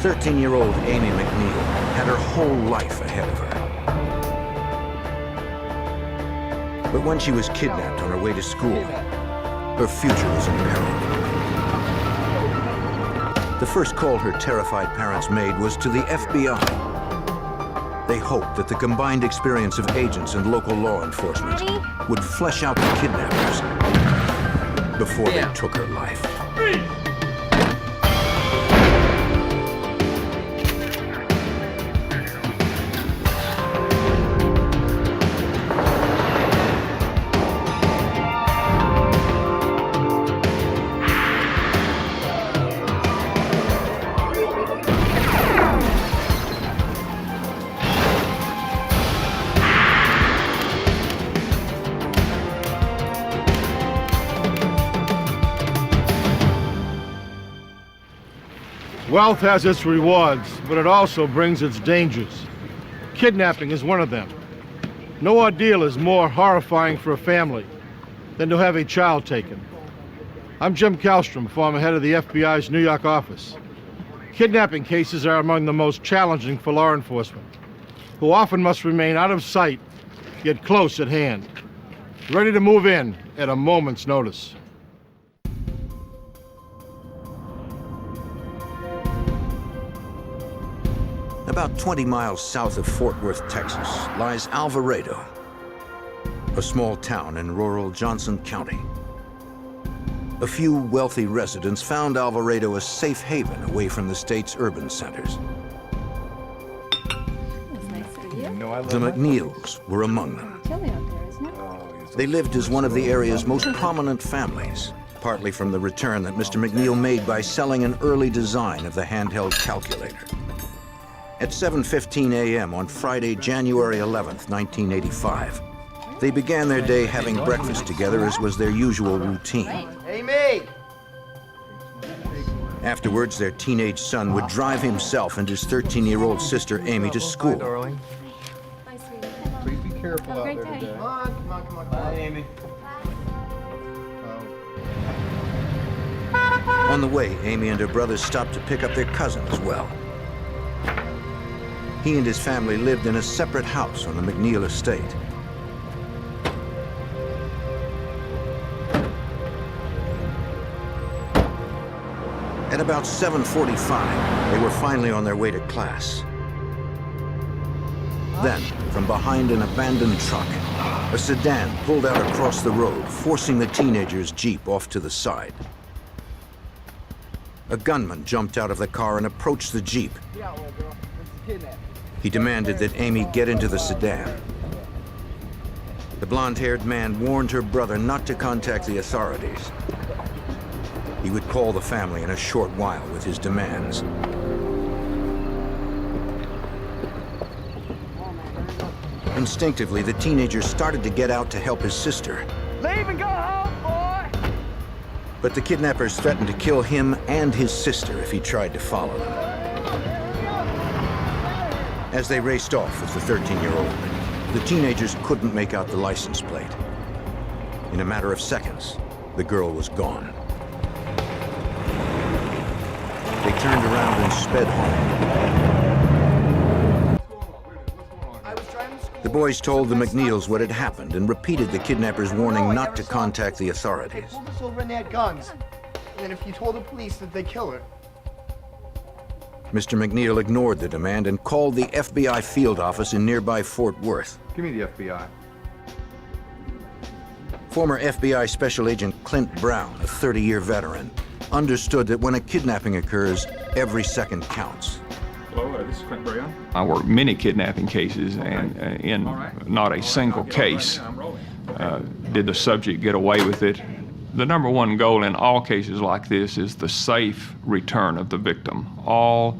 13-year-old Amy McNeil had her whole life ahead of her. But when she was kidnapped on her way to school, her future was in peril. The first call her terrified parents made was to the FBI. They hoped that the combined experience of agents and local law enforcement would flesh out the kidnappers before they took her life. Wealth has its rewards, but it also brings its dangers. Kidnapping is one of them. No ordeal is more horrifying for a family than to have a child taken. I'm Jim Kallstrom, former head of the FBI's New York office. Kidnapping cases are among the most challenging for law enforcement, who often must remain out of sight, yet close at hand, ready to move in at a moment's notice. About 20 miles south of Fort Worth, Texas, lies Alvarado, a small town in rural Johnson County. A few wealthy residents found Alvarado a safe haven away from the state's urban centers. The McNeils were among them. They lived as one of the area's most prominent families, partly from the return that Mr. McNeil made by selling an early design of the handheld calculator. At 7:15 a.m. on Friday, January 11th, 1985, they began their day having breakfast together, as was their usual routine. Amy! Afterwards, their teenage son would drive himself and his 13-year-old sister, Amy, to school. Hi, darling. Bye, sweetie. Please be careful out there today. Come on, come on, come on. Bye, Amy. On the way, Amy and her brothers stopped to pick up their cousin as well. He and his family lived in a separate house on the McNeil estate. At about 7:45, they were finally on their way to class. Then, from behind an abandoned truck, a sedan pulled out across the road, forcing the teenagers' Jeep off to the side. A gunman jumped out of the car and approached the Jeep. He demanded that Amy get into the sedan. The blonde-haired man warned her brother not to contact the authorities. He would call the family in a short while with his demands. Instinctively, the teenager started to get out to help his sister. Leave and go home, boy! But the kidnappers threatened to kill him and his sister if he tried to follow them. As they raced off with the 13-year-old, the teenagers couldn't make out the license plate. In a matter of seconds, the girl was gone. They turned around and sped home. The boys told the McNeils what had happened and repeated the kidnappers' warning not to contact the authorities. They pulled us over and they had guns. And then if you told the police that they kill her. Mr. McNeil ignored the demand and called the FBI field office in nearby Fort Worth. Give me the FBI. Former FBI Special Agent Clint Brown, a 30-year veteran, understood that when a kidnapping occurs, every second counts. Hello, this is Clint Brown. I worked many kidnapping cases, and in not a single case did the subject get away with it. The number one goal in all cases like this is the safe return of the victim. All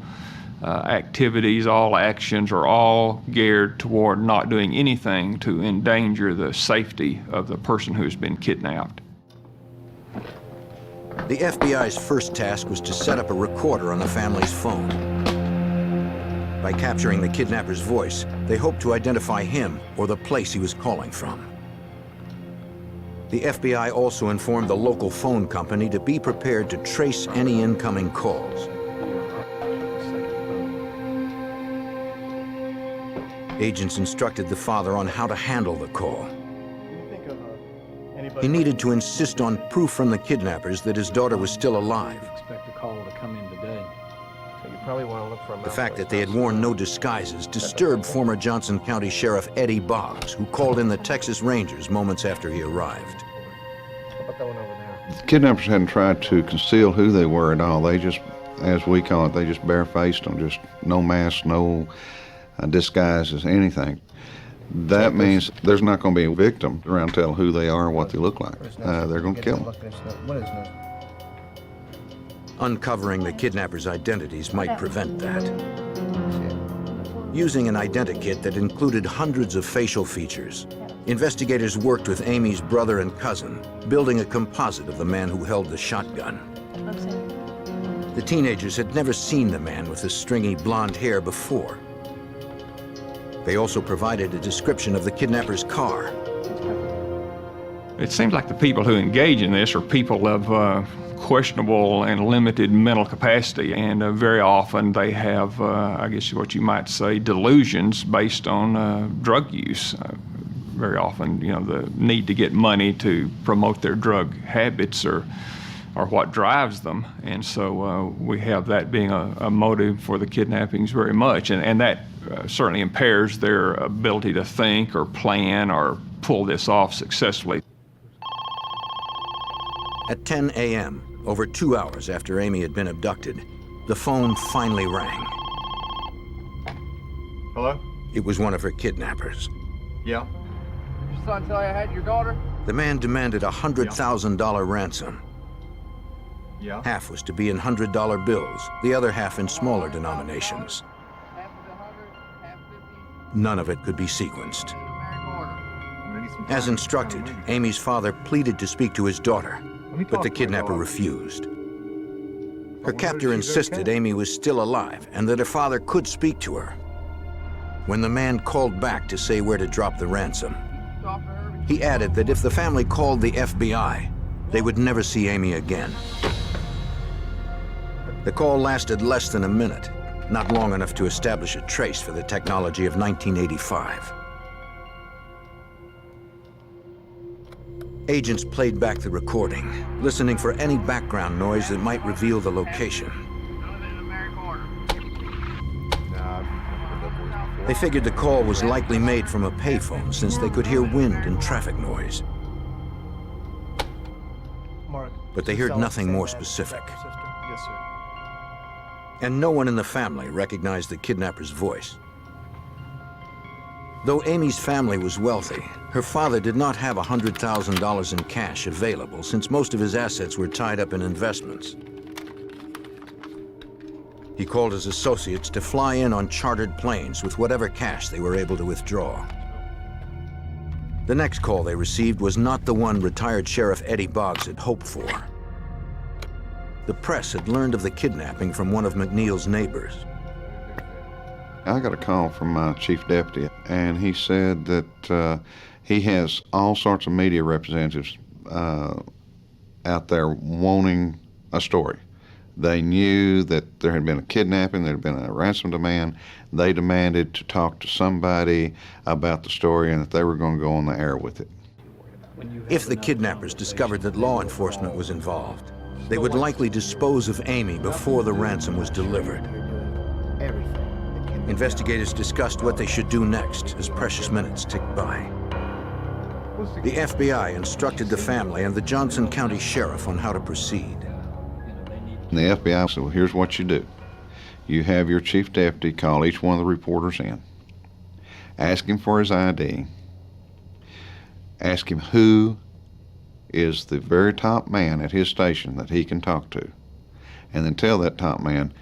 activities, all actions are all geared toward not doing anything to endanger the safety of the person who's been kidnapped. The FBI's first task was to set up a recorder on the family's phone. By capturing the kidnapper's voice, they hoped to identify him or the place he was calling from. The FBI also informed the local phone company to be prepared to trace any incoming calls. Agents instructed the father on how to handle the call. He needed to insist on proof from the kidnappers that his daughter was still alive. Expect a call to come in today. So you probably want to look for a The fact that they had worn no disguises disturbed former Johnson County Sheriff Eddie Boggs, who called in the Texas Rangers moments after he arrived. How about that one over there? The kidnappers hadn't tried to conceal who they were at all. They just, as we call it, they just barefaced them, just no mask, no disguises, anything. That means there's not going to be a victim around telling who they are, what they look like. They're going to kill them. What is this? Uncovering the kidnappers' identities might prevent that. Using an identikit that included hundreds of facial features, investigators worked with Amy's brother and cousin, building a composite of the man who held the shotgun. The teenagers had never seen the man with the stringy blonde hair before. They also provided a description of the kidnapper's car. It seems like the people who engage in this are people of questionable and limited mental capacity, and very often they have, I guess what you might say, delusions based on drug use. Very often, you know, the need to get money to promote their drug habits or what drives them, and so we have that being a motive for the kidnappings very much, and that certainly impairs their ability to think or plan or pull this off successfully. At 10 a.m., over 2 hours after Amy had been abducted, the phone finally rang. Hello? It was one of her kidnappers. Yeah? Did your son tell you I had your daughter? The man demanded a $100,000 ransom. Yeah? Half was to be in $100 bills, the other half in smaller denominations. Half of the 100, half 50. None of it could be sequenced. We need some As time. instructed, Amy's father pleaded to speak to his daughter, but the kidnapper refused. Her captor insisted Amy was still alive and that her father could speak to her. When the man called back to say where to drop the ransom, he added that if the family called the FBI, they would never see Amy again. The call lasted less than a minute, not long enough to establish a trace for the technology of 1985. Agents played back the recording, listening for any background noise that might reveal the location. They figured the call was likely made from a payphone since they could hear wind and traffic noise. But they heard nothing more specific. Yes, sir. And no one in the family recognized the kidnapper's voice. Though Amy's family was wealthy, her father did not have $100,000 in cash available since most of his assets were tied up in investments. He called his associates to fly in on chartered planes with whatever cash they were able to withdraw. The next call they received was not the one retired Sheriff Eddie Boggs had hoped for. The press had learned of the kidnapping from one of McNeil's neighbors. I got a call from my chief deputy, and he said that he has all sorts of media representatives out there wanting a story. They knew that there had been a kidnapping, there had been a ransom demand. They demanded to talk to somebody about the story and that they were going to go on the air with it. If the kidnappers discovered that law enforcement was involved, they would likely dispose of Amy before the ransom was delivered. Investigators discussed what they should do next as precious minutes ticked by. The FBI instructed the family and the Johnson County Sheriff on how to proceed. And the FBI said, well, here's what you do. You have your chief deputy call each one of the reporters in, ask him for his ID, ask him who is the very top man at his station that he can talk to, and then tell that top man,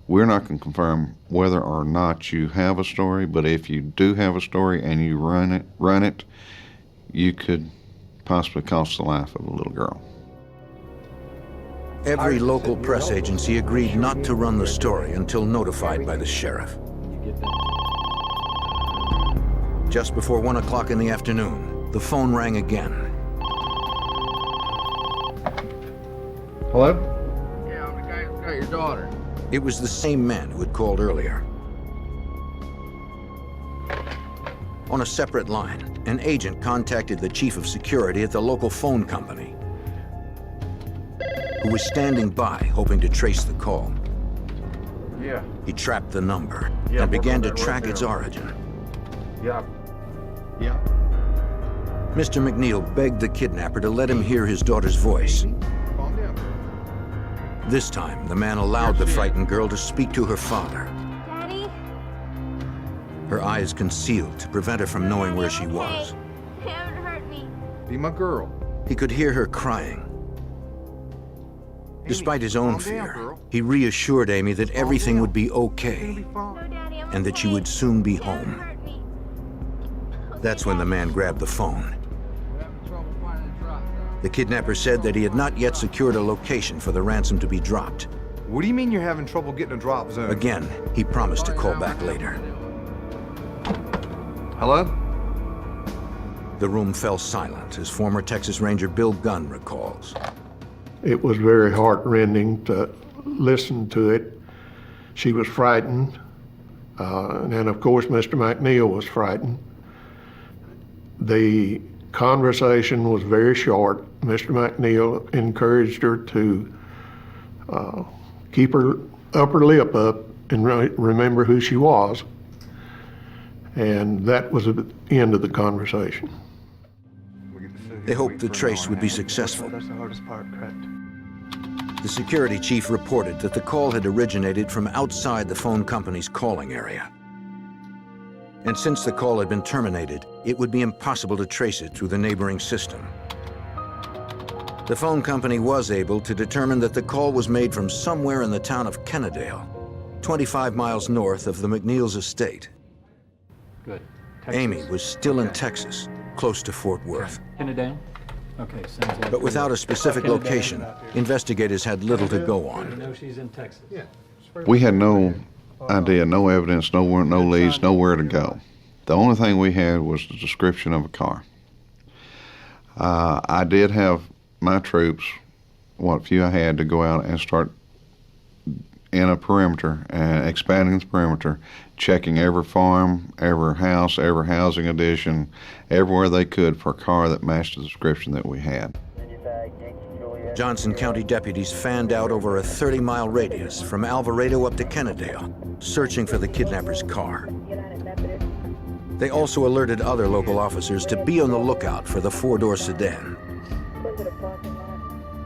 we're not going to confirm whether or not you have a story, but if you do have a story and you run it, you could possibly cost the life of a little girl. Every local press agency agreed not to run the story until notified by the sheriff. Just before 1 o'clock in the afternoon, the phone rang again. Hello? Yeah, I'm the guy who got your daughter. It was the same man who had called earlier. On a separate line, an agent contacted the chief of security at the local phone company, who was standing by, hoping to trace the call. Yeah. He trapped the number Yeah, and began to we're track there. its origin. Yeah. Yeah. Mr. McNeil begged the kidnapper to let him hear his daughter's voice. Calm down. This time, the man allowed the frightened girl to speak to her father. Daddy? Her eyes concealed to prevent her from knowing where she was. Haven't hurt me. Be my girl. He could hear her crying. Despite his own calm down, fear, girl. he reassured Amy that everything would be okay Be fine. No, Daddy, I'm and that she okay. would soon be You haven't home. hurt me. That's when the man grabbed the phone. The kidnapper said that he had not yet secured a location for the ransom to be dropped. What do you mean you're having trouble getting a drop zone? Again, he promised to call back later. Hello? The room fell silent as former Texas Ranger Bill Gunn recalls. It was very heartrending to listen to it. She was frightened, and of course Mr. McNeil was frightened. The conversation was very short. Mr. McNeil encouraged her to keep her upper lip up and remember who she was. And that was the end of the conversation. They hoped the trace would be successful. That's the hardest part, correct? The security chief reported that the call had originated from outside the phone company's calling area. And since the call had been terminated, it would be impossible to trace it through the neighboring system. The phone company was able to determine that the call was made from somewhere in the town of Kennedale, 25 miles north of the McNeil's estate. Good. Amy was still in Texas, close to Fort Worth. Pin it down? Okay, sounds like. But without a specific location, investigators had little to go You on. know she's in Texas. Yeah. We had no idea, no evidence, no leads, nowhere to go. The only thing we had was the description of a car. I did have my troops, what few I had, to go out and start in a perimeter and expanding the perimeter, checking every farm, every house, every housing addition, everywhere they could for a car that matched the description that we had. Johnson County deputies fanned out over a 30-mile radius from Alvarado up to Kennedale, searching for the kidnapper's car. They also alerted other local officers to be on the lookout for the four-door sedan.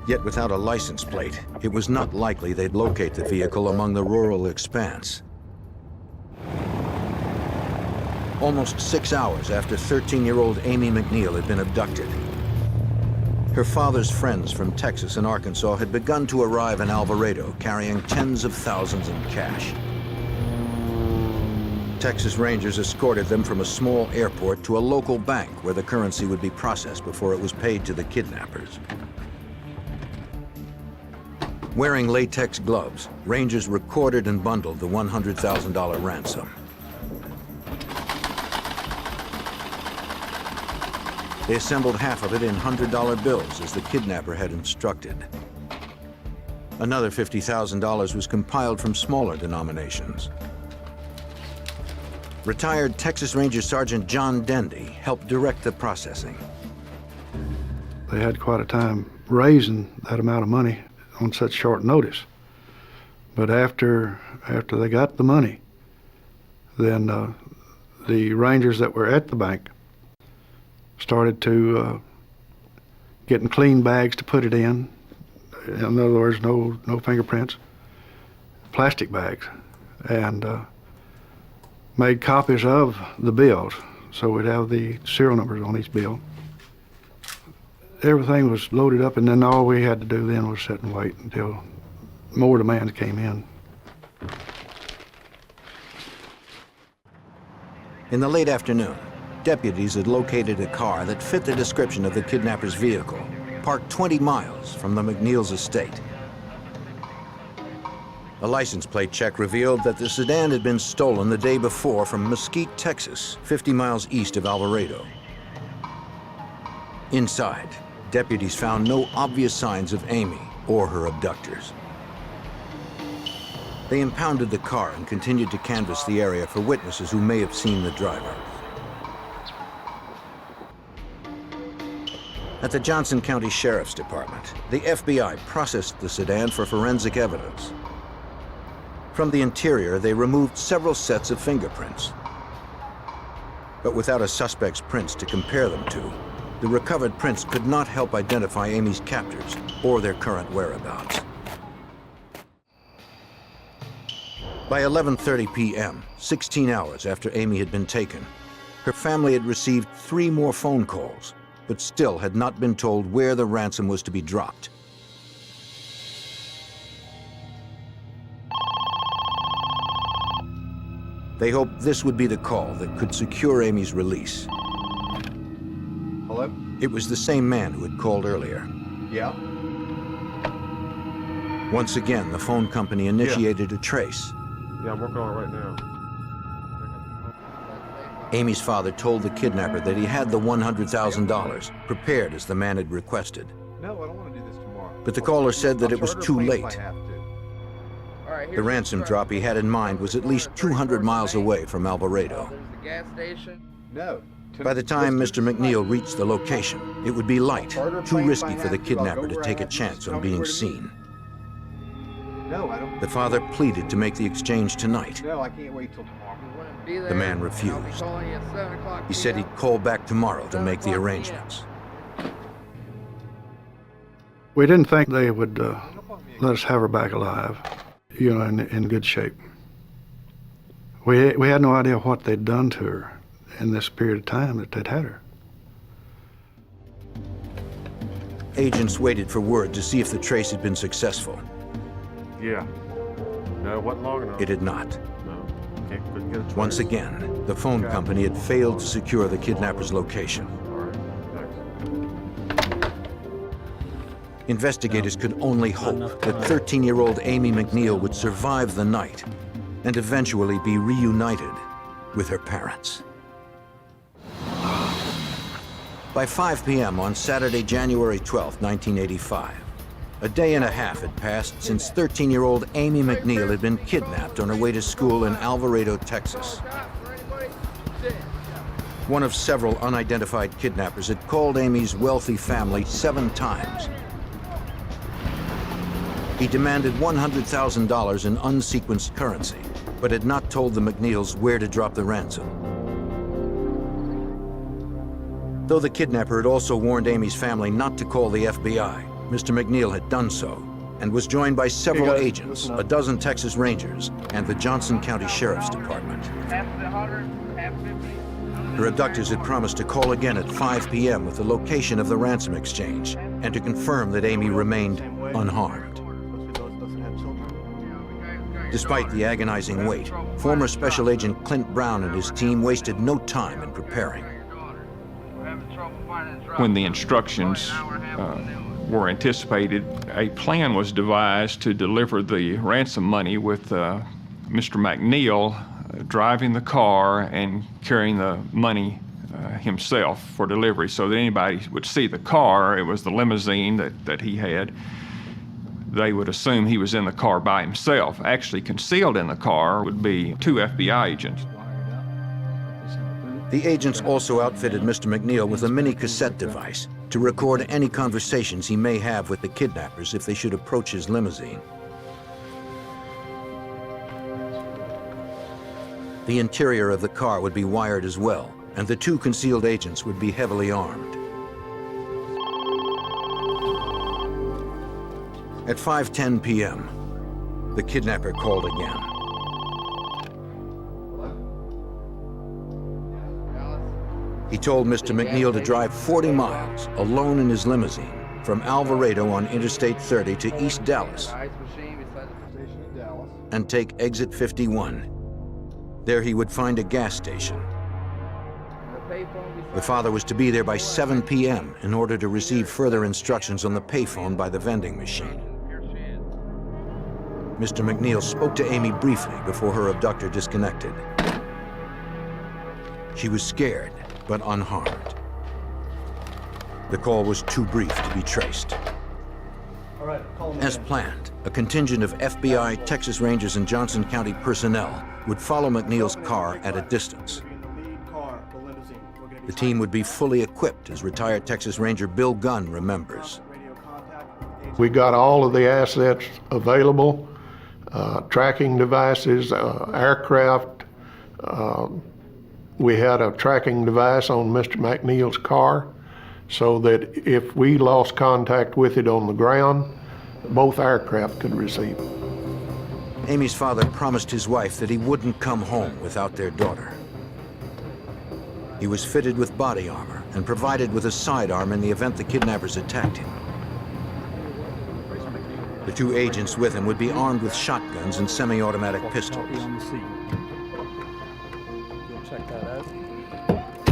Yet without a license plate, it was not likely they'd locate the vehicle among the rural expanse. Almost 6 hours after 13-year-old Amy McNeil had been abducted, her father's friends from Texas and Arkansas had begun to arrive in Alvarado, carrying tens of thousands in cash. Texas Rangers escorted them from a small airport to a local bank where the currency would be processed before it was paid to the kidnappers. Wearing latex gloves, Rangers recorded and bundled the $100,000 ransom. They assembled half of it in $100 bills as the kidnapper had instructed. Another $50,000 was compiled from smaller denominations. Retired Texas Ranger Sergeant John Dendy helped direct the processing. They had quite a time raising that amount of money on such short notice. But after they got the money, then the Rangers that were at the bank started to getting clean bags to put it in. In other words, no fingerprints, plastic bags, and made copies of the bills, so we'd have the serial numbers on each bill. Everything was loaded up, and then all we had to do then was sit and wait until more demands came in. In the late afternoon, deputies had located a car that fit the description of the kidnapper's vehicle, parked 20 miles from the McNeil's estate. A license plate check revealed that the sedan had been stolen the day before from Mesquite, Texas, 50 miles east of Alvarado. Inside, deputies found no obvious signs of Amy or her abductors. They impounded the car and continued to canvass the area for witnesses who may have seen the driver. At the Johnson County Sheriff's Department, the FBI processed the sedan for forensic evidence. From the interior, they removed several sets of fingerprints. But without a suspect's prints to compare them to, the recovered prints could not help identify Amy's captors or their current whereabouts. By 11:30 p.m., 16 hours after Amy had been taken, her family had received 3 more phone calls, but still had not been told where the ransom was to be dropped. They hoped this would be the call that could secure Amy's release. Hello? It was the same man who had called earlier. Yeah? Once again, the phone company initiated a trace. Yeah, I'm working on it right now. Amy's father told the kidnapper that he had the $100,000 prepared as the man had requested. No, I don't want to do this tomorrow. But the caller said that it was too late. Alright, The ransom drop he had in mind was at least 200 miles away from Alvarado. There's the gas station. No. By the time Mr. McNeil reached the location, it would be light, too risky for the kidnapper to take a chance on being seen. No, I don't. The father pleaded to make the exchange tonight. No, I can't wait till tomorrow. The man refused. He said he'd call back tomorrow to make the arrangements. We didn't think they would let us have her back alive, you know, in good shape. We had no idea what they'd done to her in this period of time that they'd had her. Agents waited for word to see if the trace had been successful. Yeah. No, it wasn't long enough. It had not. No. Couldn't get a trace. Once again, the phone company had failed to secure the kidnapper's location. All right. Next. Investigators could only hope that 13-year-old Amy McNeil would survive the night and eventually be reunited with her parents. By 5 p.m. on Saturday, January 12, 1985, a day and a half had passed since 13-year-old Amy McNeil had been kidnapped on her way to school in Alvarado, Texas. One of several unidentified kidnappers had called Amy's wealthy family 7 times. He demanded $100,000 in unsequenced currency, but had not told the McNeils where to drop the ransom. Though the kidnapper had also warned Amy's family not to call the FBI, Mr. McNeil had done so and was joined by several agents, a dozen Texas Rangers, and the Johnson County Sheriff's Department. Her abductors had promised to call again at 5 p.m. with the location of the ransom exchange and to confirm that Amy remained unharmed. Despite the agonizing wait, former Special Agent Clint Brown and his team wasted no time in preparing. When the instructions were anticipated, a plan was devised to deliver the ransom money with Mr. McNeil driving the car and carrying the money himself for delivery, so that anybody would see the car. It was the limousine that he had. They would assume he was in the car by himself. Actually concealed in the car would be 2 FBI agents. The agents also outfitted Mr. McNeil with a mini cassette device to record any conversations he may have with the kidnappers if they should approach his limousine. The interior of the car would be wired as well, and the 2 concealed agents would be heavily armed. At 5:10 p.m., the kidnapper called again. He told Mr. McNeil to drive 40 miles alone in his limousine from Alvarado on Interstate 30 to East Dallas and take exit 51. There he would find a gas station. The father was to be there by 7 p.m. in order to receive further instructions on the payphone by the vending machine. Mr. McNeil spoke to Amy briefly before her abductor disconnected. She was scared, but unharmed. The call was too brief to be traced. As planned, a contingent of FBI, Texas Rangers, and Johnson County personnel would follow McNeil's car at a distance. The team would be fully equipped, as retired Texas Ranger Bill Gunn remembers. We got all of the assets available, tracking devices, aircraft. We had a tracking device on Mr. McNeil's car so that if we lost contact with it on the ground, both aircraft could receive it. Amy's father promised his wife that he wouldn't come home without their daughter. He was fitted with body armor and provided with a sidearm in the event the kidnappers attacked him. The two agents with him would be armed with shotguns and semi-automatic pistols.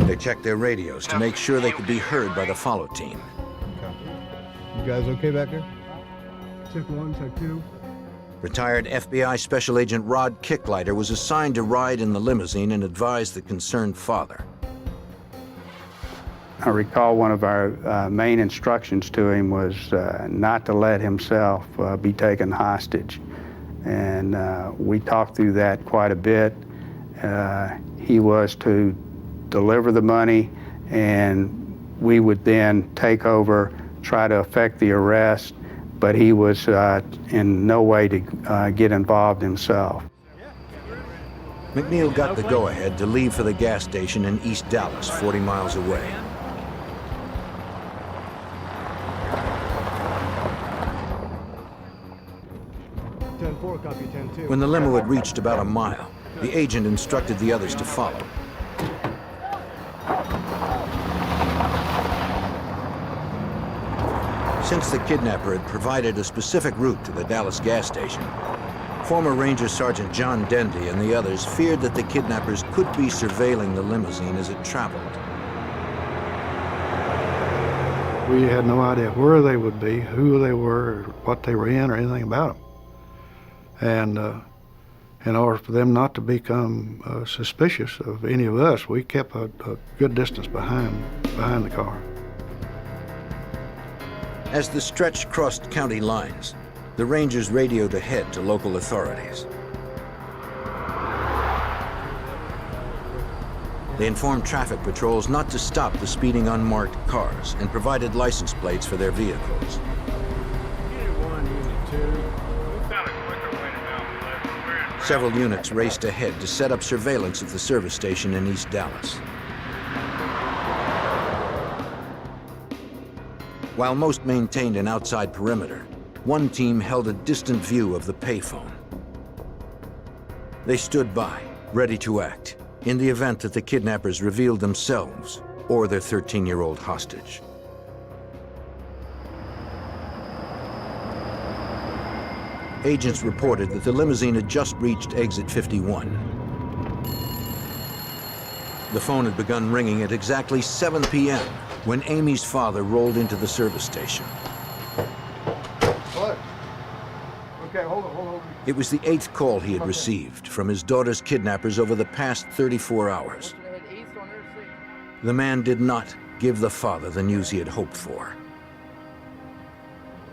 They checked their radios to make sure they could be heard by the follow team. You guys okay back there? Check 1, check 2. Retired FBI Special Agent Rod Kicklighter was assigned to ride in the limousine and advise the concerned father. I recall one of our main instructions to him was not to let himself be taken hostage. And we talked through that quite a bit. He was to deliver the money, and we would then take over, try to effect the arrest, but he was in no way to get involved himself. McNeil got the go-ahead to leave for the gas station in East Dallas, 40 miles away. When the limo had reached about a mile, the agent instructed the others to follow. Since the kidnapper had provided a specific route to the Dallas gas station, former Ranger Sergeant John Dendy and the others feared that the kidnappers could be surveilling the limousine as it traveled. We had no idea where they would be, who they were, or what they were in, or anything about them. And in order for them not to become suspicious of any of us, we kept a good distance behind the car. As the stretch crossed county lines, the Rangers radioed ahead to local authorities. They informed traffic patrols not to stop the speeding unmarked cars and provided license plates for their vehicles. Several units raced ahead to set up surveillance of the service station in East Dallas. While most maintained an outside perimeter, one team held a distant view of the payphone. They stood by, ready to act, in the event that the kidnappers revealed themselves or their 13-year-old hostage. Agents reported that the limousine had just reached exit 51. The phone had begun ringing at exactly 7 p.m. when Amy's father rolled into the service station. What? Okay, hold on. It was the 8th call he had received from his daughter's kidnappers over the past 34 hours. The man did not give the father the news he had hoped for.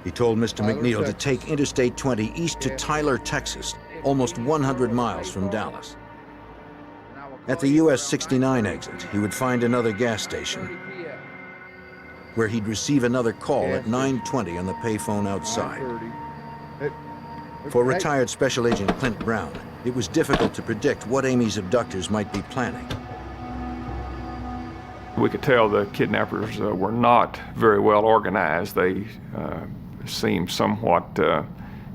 He told Mr. McNeil to take Interstate 20 east to Tyler, Texas, almost 100 miles from Dallas. At the US 69 exit, he would find another gas station, where he'd receive another call at 9:20 on the payphone outside. For retired Special Agent Clint Brown, it was difficult to predict what Amy's abductors might be planning. We could tell the kidnappers were not very well organized. They seemed somewhat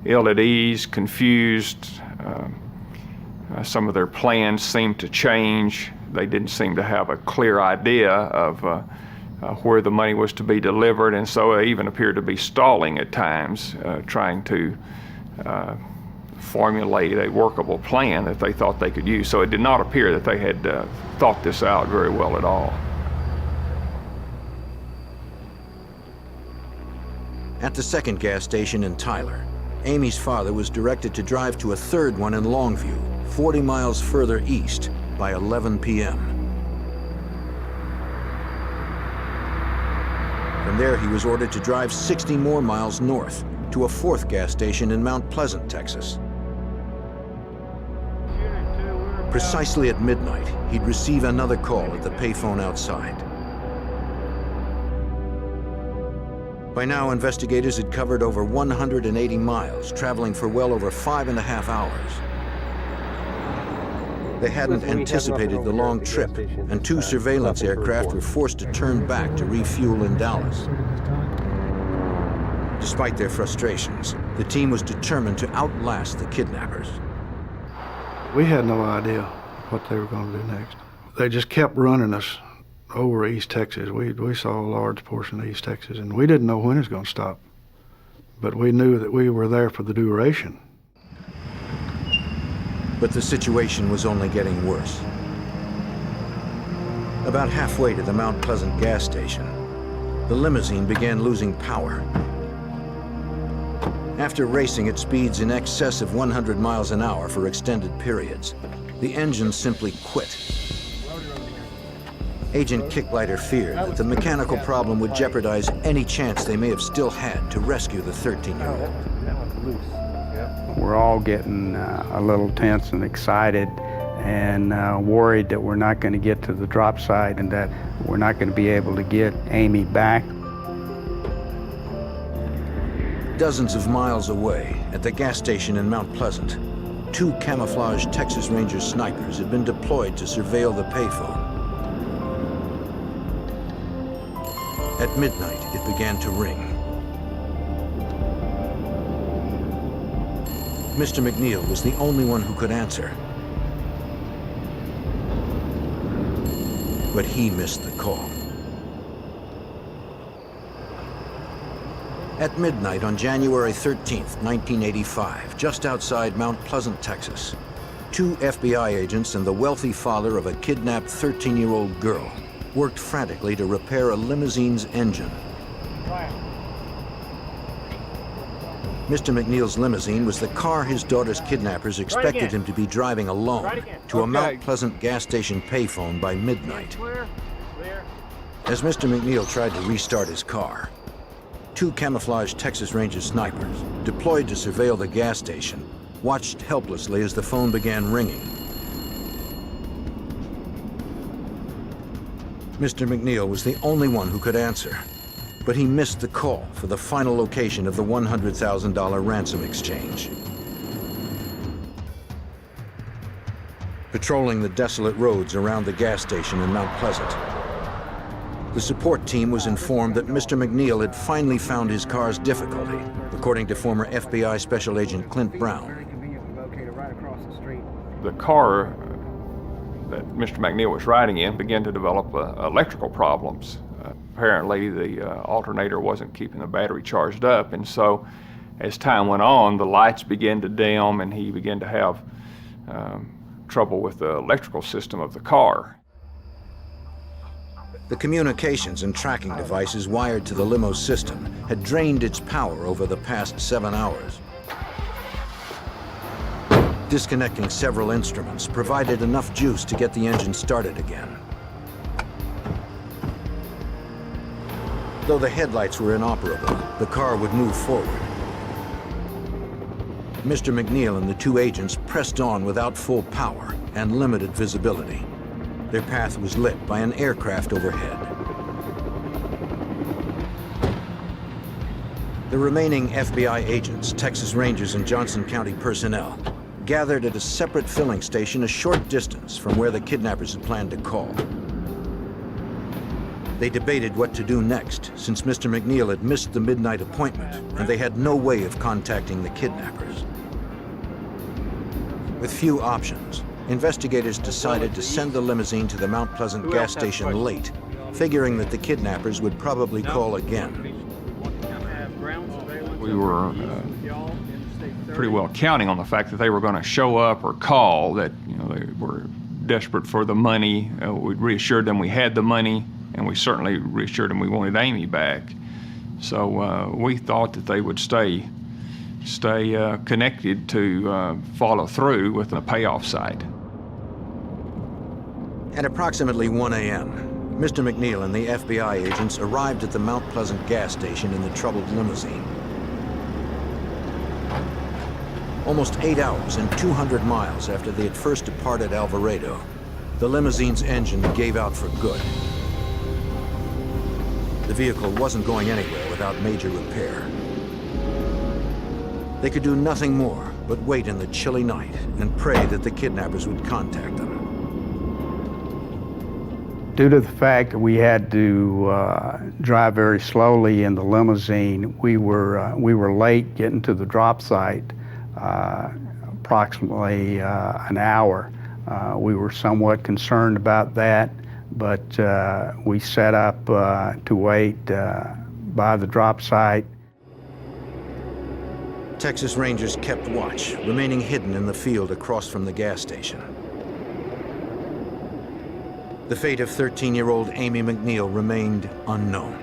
ill at ease, confused. Some of their plans seemed to change. They didn't seem to have a clear idea of where the money was to be delivered, and so they even appeared to be stalling at times, trying to formulate a workable plan that they thought they could use. So it did not appear that they had thought this out very well at all. At the second gas station in Tyler, Amy's father was directed to drive to a third one in Longview, 40 miles further east, by 11 p.m. From there, he was ordered to drive 60 more miles north to a fourth gas station in Mount Pleasant, Texas. Precisely at midnight, he'd receive another call at the payphone outside. By now, investigators had covered over 180 miles, traveling for well over 5.5 hours. They hadn't anticipated the long trip, and 2 surveillance aircraft were forced to turn back to refuel in Dallas. Despite their frustrations, the team was determined to outlast the kidnappers. We had no idea what they were going to do next. They just kept running us over East Texas. We saw a large portion of East Texas, and we didn't know when it was going to stop. But we knew that we were there for the duration. But the situation was only getting worse. About halfway to the Mount Pleasant gas station, the limousine began losing power. After racing at speeds in excess of 100 miles an hour for extended periods, the engine simply quit. Agent Kicklighter feared that the mechanical problem would jeopardize any chance they may have still had to rescue the 13-year-old. We're all getting a little tense and excited and worried that we're not going to get to the drop site and that we're not going to be able to get Amy back. Dozens of miles away, at the gas station in Mount Pleasant, 2 camouflaged Texas Ranger snipers had been deployed to surveil the payphone. At midnight, it began to ring. Mr. McNeil was the only one who could answer. But he missed the call. At midnight on January 13th, 1985, just outside Mount Pleasant, Texas, 2 FBI agents and the wealthy father of a kidnapped 13-year-old girl worked frantically to repair a limousine's engine. Mr. McNeil's limousine was the car his daughter's kidnappers expected him to be driving alone to a Mount Pleasant gas station payphone by midnight. As Mr. McNeil tried to restart his car, 2 camouflaged Texas Ranger snipers, deployed to surveil the gas station, watched helplessly as the phone began ringing. Mr. McNeil was the only one who could answer, but he missed the call for the final location of the $100,000 ransom exchange. Patrolling the desolate roads around the gas station in Mount Pleasant, the support team was informed that Mr. McNeil had finally found his car's difficulty, according to former FBI Special Agent Clint Brown. The car that Mr. McNeil was riding in began to develop electrical problems. Apparently the alternator wasn't keeping the battery charged up, and so as time went on, the lights began to dim and he began to have trouble with the electrical system of the car. The communications and tracking devices wired to the limo system had drained its power over the past 7 hours. Disconnecting several instruments provided enough juice to get the engine started again. Though the headlights were inoperable, the car would move forward. Mr. McNeil and the 2 agents pressed on without full power and limited visibility. Their path was lit by an aircraft overhead. The remaining FBI agents, Texas Rangers, and Johnson County personnel gathered at a separate filling station a short distance from where the kidnappers had planned to call. They debated what to do next, since Mr. McNeil had missed the midnight appointment, and they had no way of contacting the kidnappers. With few options, investigators decided to send the limousine to the Mount Pleasant gas station late, figuring that the kidnappers would probably call again. We were pretty well counting on the fact that they were going to show up or call, that they were desperate for the money. We reassured them we had the money, and we certainly reassured them we wanted Amy back. So we thought that they would stay connected to follow through with the payoff site. At approximately 1 a.m., Mr. McNeil and the FBI agents arrived at the Mount Pleasant gas station in the troubled limousine. Almost 8 hours and 200 miles after they had first departed Alvarado, the limousine's engine gave out for good. The vehicle wasn't going anywhere without major repair. They could do nothing more but wait in the chilly night and pray that the kidnappers would contact them. Due to the fact that we had to drive very slowly in the limousine, we were late getting to the drop site, approximately an hour. We were somewhat concerned about that, but we set up to wait by the drop site. Texas Rangers kept watch, remaining hidden in the field across from the gas station. The fate of 13-year-old Amy McNeil remained unknown.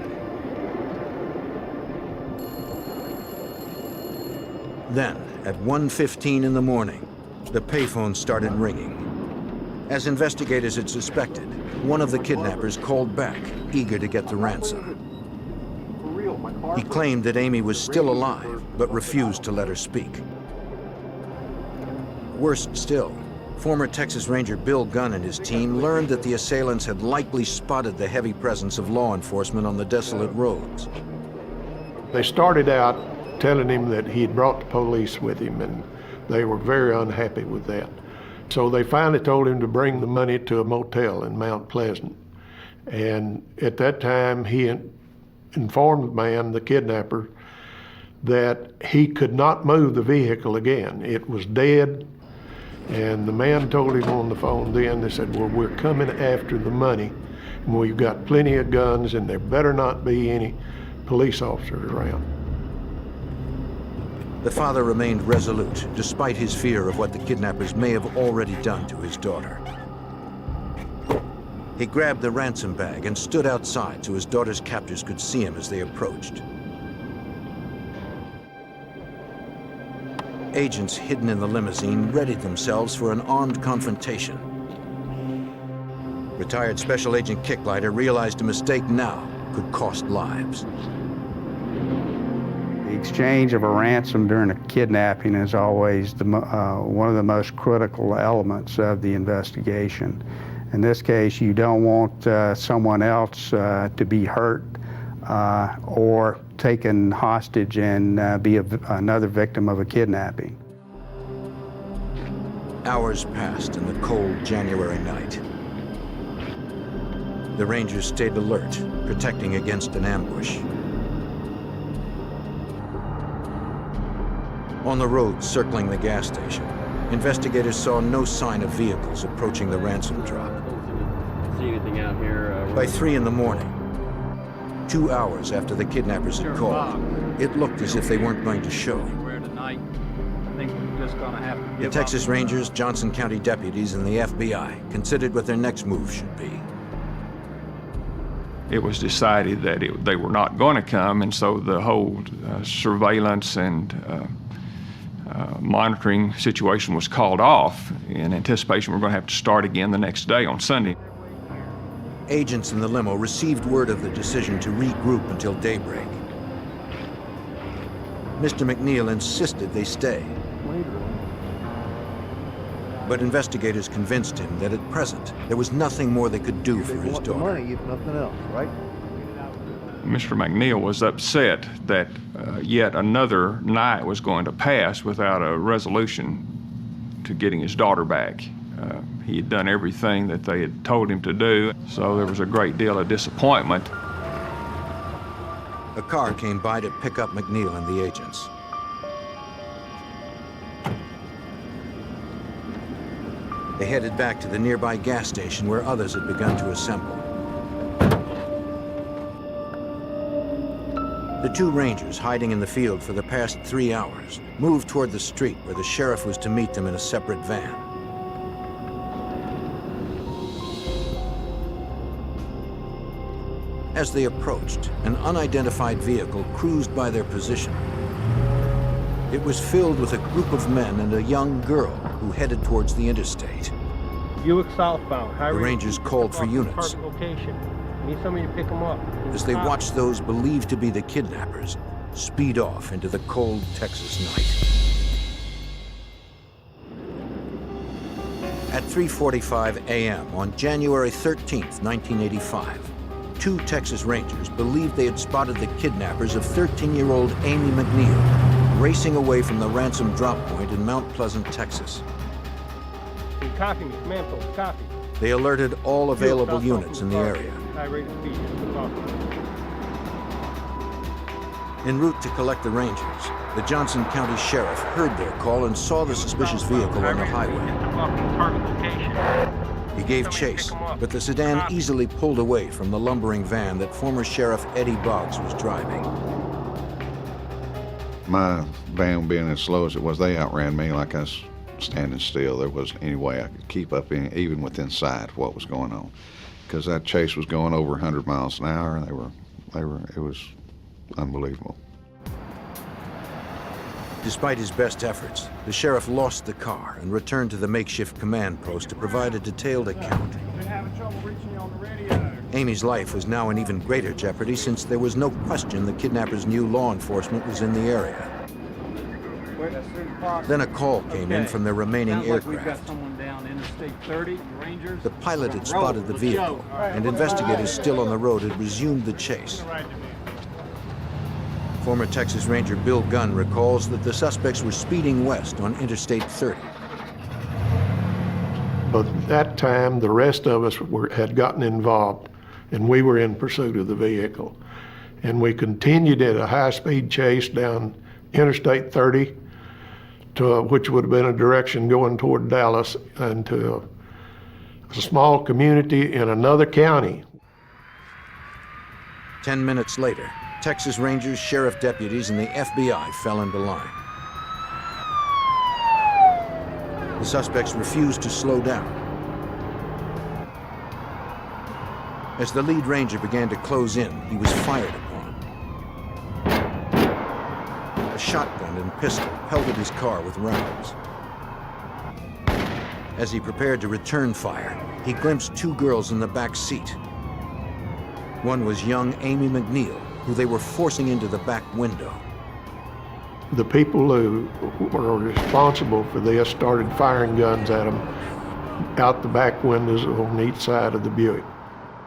Then, at 1:15 in the morning, the payphone started ringing. As investigators had suspected, one of the kidnappers called back, eager to get the ransom. He claimed that Amy was still alive, but refused to let her speak. Worse still, former Texas Ranger Bill Gunn and his team learned that the assailants had likely spotted the heavy presence of law enforcement on the desolate roads. They started out telling him that he had brought the police with him, and they were very unhappy with that. So they finally told him to bring the money to a motel in Mount Pleasant. And at that time, he informed the man, the kidnapper, that he could not move the vehicle again. It was dead. And the man told him on the phone then, they said, well, we're coming after the money, and we've got plenty of guns, and there better not be any police officers around. The father remained resolute, despite his fear of what the kidnappers may have already done to his daughter. He grabbed the ransom bag and stood outside so his daughter's captors could see him as they approached. Agents hidden in the limousine readied themselves for an armed confrontation. Retired Special Agent Kicklighter realized a mistake now could cost lives. The exchange of a ransom during a kidnapping is always one of the most critical elements of the investigation. In this case, you don't want someone else to be hurt or taken hostage and be another victim of a kidnapping. Hours passed in the cold January night. The Rangers stayed alert, protecting against an ambush. On the road circling the gas station, investigators saw no sign of vehicles approaching the ransom drop. See anything out here? By 3 in the morning, 2 hours after the kidnappers had called, it looked as if they weren't going to show. The Texas Rangers, Johnson County deputies, and the FBI considered what their next move should be. It was decided that they were not going to come, and so the whole surveillance and monitoring situation was called off in anticipation we're going to have to start again the next day on Sunday. Agents in the limo received word of the decision to regroup until daybreak. Mr. McNeil insisted they stay. But investigators convinced him that at present, there was nothing more they could do for his daughter. Money, if nothing else, right? Mr. McNeil was upset that yet another night was going to pass without a resolution to getting his daughter back. He had done everything that they had told him to do, so there was a great deal of disappointment. A car came by to pick up McNeil and the agents. They headed back to the nearby gas station where others had begun to assemble. The two Rangers, hiding in the field for the past 3 hours, moved toward the street where the sheriff was to meet them in a separate van. As they approached, an unidentified vehicle cruised by their position. It was filled with a group of men and a young girl who headed towards the interstate. Buick southbound. The Rangers called for units. Location. Need somebody to pick them up. As they watched those believed to be the kidnappers speed off into the cold Texas night. At 3:45 a.m. on January 13th, 1985, 2 Texas Rangers believed they had spotted the kidnappers of 13-year-old Amy McNeil racing away from the Ransom drop point in Mount Pleasant, Texas. Can you copy me? Command post, copy. They alerted all available units in the area. High rate of speed. En route to collect the Rangers, the Johnson County Sheriff heard their call and saw the suspicious vehicle on the highway. He gave chase, but the sedan easily pulled away from the lumbering van that former Sheriff Eddie Boggs was driving. My van being as slow as it was, they outran me like I was standing still. There wasn't any way I could keep up even within sight of what was going on, because that chase was going over 100 miles an hour, and it was unbelievable. Despite his best efforts, the sheriff lost the car and returned to the makeshift command post to provide a detailed account. Amy's life was now in even greater jeopardy since there was no question the kidnappers knew law enforcement was in the area. Then a call came in from their remaining aircraft. The pilot had spotted the vehicle, and investigators still on the road had resumed the chase. Former Texas Ranger Bill Gunn recalls that the suspects were speeding west on Interstate 30. But at that time, the rest of us had gotten involved, and we were in pursuit of the vehicle. And we continued at a high-speed chase down Interstate 30, which would have been a direction going toward Dallas, and to a small community in another county. 10 minutes later, Texas Rangers, sheriff deputies, and the FBI fell into line. The suspects refused to slow down. As the lead ranger began to close in, he was fired upon. A shotgun and pistol pelted his car with rounds. As he prepared to return fire, he glimpsed 2 girls in the back seat. One was young Amy McNeil, who they were forcing into the back window. The people who were responsible for this started firing guns at them out the back windows on each side of the Buick.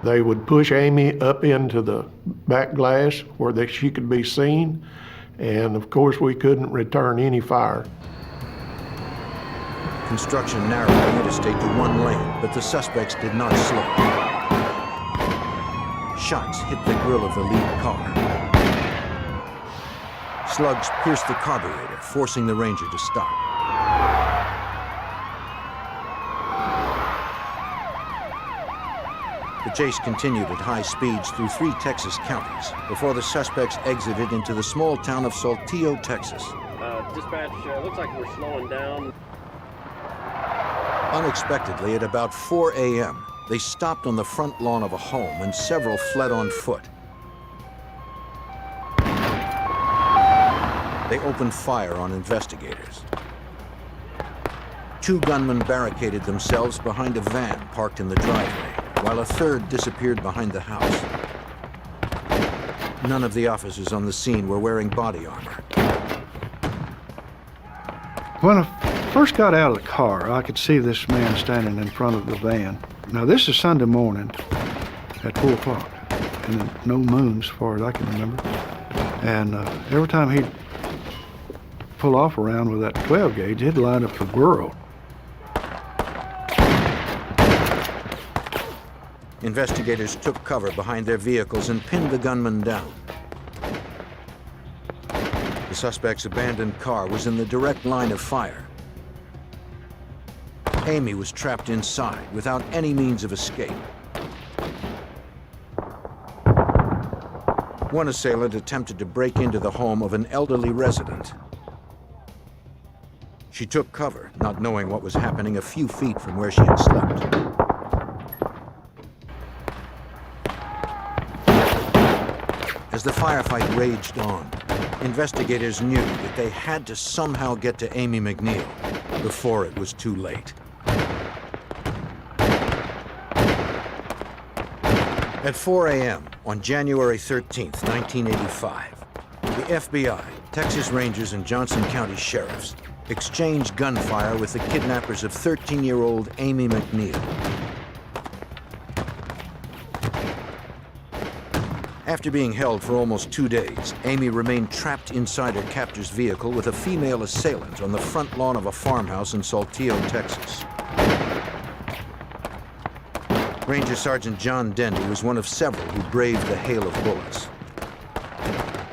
They would push Amy up into the back glass where she could be seen, and of course we couldn't return any fire. Construction narrowed the interstate to 1 lane, but the suspects did not slow. Shots hit the grille of the lead car. Slugs pierced the carburetor, forcing the Ranger to stop. The chase continued at high speeds through 3 Texas counties before the suspects exited into the small town of Saltillo, Texas. Dispatch, looks like we're slowing down. Unexpectedly, at about 4 a.m., they stopped on the front lawn of a home and several fled on foot. They opened fire on investigators. 2 gunmen barricaded themselves behind a van parked in the driveway, while a third disappeared behind the house. None of the officers on the scene were wearing body armor. When I first got out of the car, I could see this man standing in front of the van. Now, this is Sunday morning at 4 o'clock, and no moon as far as I can remember. And every time he'd pull off around with that 12 gauge, he'd line up the world. Investigators took cover behind their vehicles and pinned the gunman down. The suspect's abandoned car was in the direct line of fire. Amy was trapped inside without any means of escape. One assailant attempted to break into the home of an elderly resident. She took cover, not knowing what was happening a few feet from where she had slept. As the firefight raged on, investigators knew that they had to somehow get to Amy McNeil before it was too late. At 4 a.m. on January 13th, 1985, the FBI, Texas Rangers, and Johnson County sheriffs exchanged gunfire with the kidnappers of 13-year-old Amy McNeil. After being held for almost 2 days, Amy remained trapped inside her captor's vehicle with a female assailant on the front lawn of a farmhouse in Saltillo, Texas. Ranger Sergeant John Dendy was one of several who braved the hail of bullets.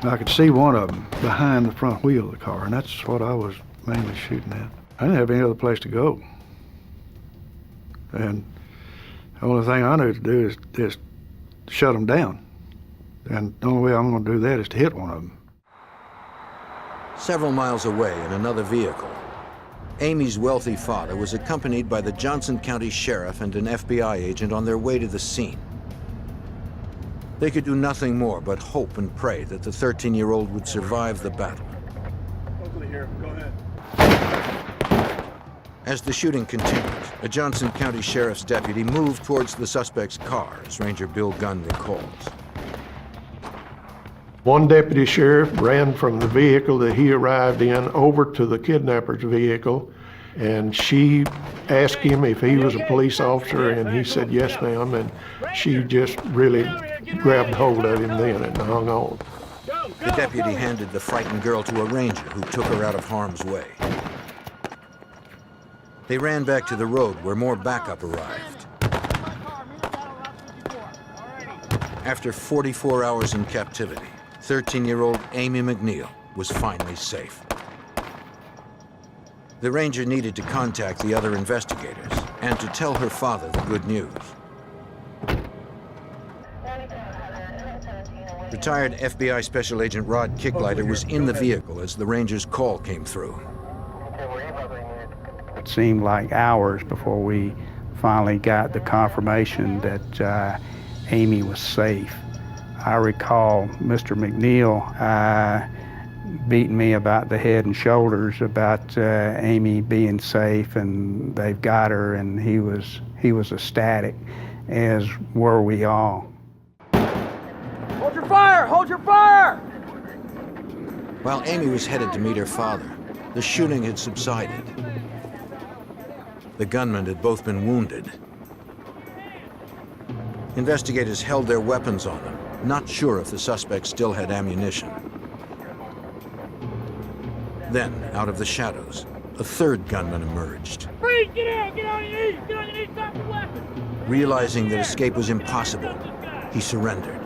I could see one of them behind the front wheel of the car, and that's what I was mainly shooting at. I didn't have any other place to go. And the only thing I knew to do is shut them down. And the only way I'm going to do that is to hit one of them. Several miles away in another vehicle, Amy's wealthy father was accompanied by the Johnson County Sheriff and an FBI agent on their way to the scene. They could do nothing more but hope and pray that the 13-year-old would survive the battle. Hopefully here. Go ahead. As the shooting continued, a Johnson County Sheriff's deputy moved towards the suspect's car, as Ranger Bill Gunn recalls. One deputy sheriff ran from the vehicle that he arrived in over to the kidnapper's vehicle, and she asked him if he was a police officer, and he said, "Yes, ma'am," and she just really grabbed hold of him then and hung on. The deputy handed the frightened girl to a ranger who took her out of harm's way. They ran back to the road where more backup arrived. After 44 hours in captivity, 13-year-old Amy McNeil was finally safe. The ranger needed to contact the other investigators and to tell her father the good news. Retired FBI Special Agent Rod Kicklighter was in the vehicle as the ranger's call came through. It seemed like hours before we finally got the confirmation that Amy was safe. I recall Mr. McNeil beating me about the head and shoulders about Amy being safe and they've got her, and he was ecstatic, as were we all. Hold your fire! Hold your fire! While Amy was headed to meet her father, the shooting had subsided. The gunmen had both been wounded. Investigators held their weapons on them, not sure if the suspect still had ammunition. Then, out of the shadows, a third gunman emerged. Freeze! Get out! Get on your knees! Get on your knees! Drop your weapon! Realizing that escape was impossible, he surrendered.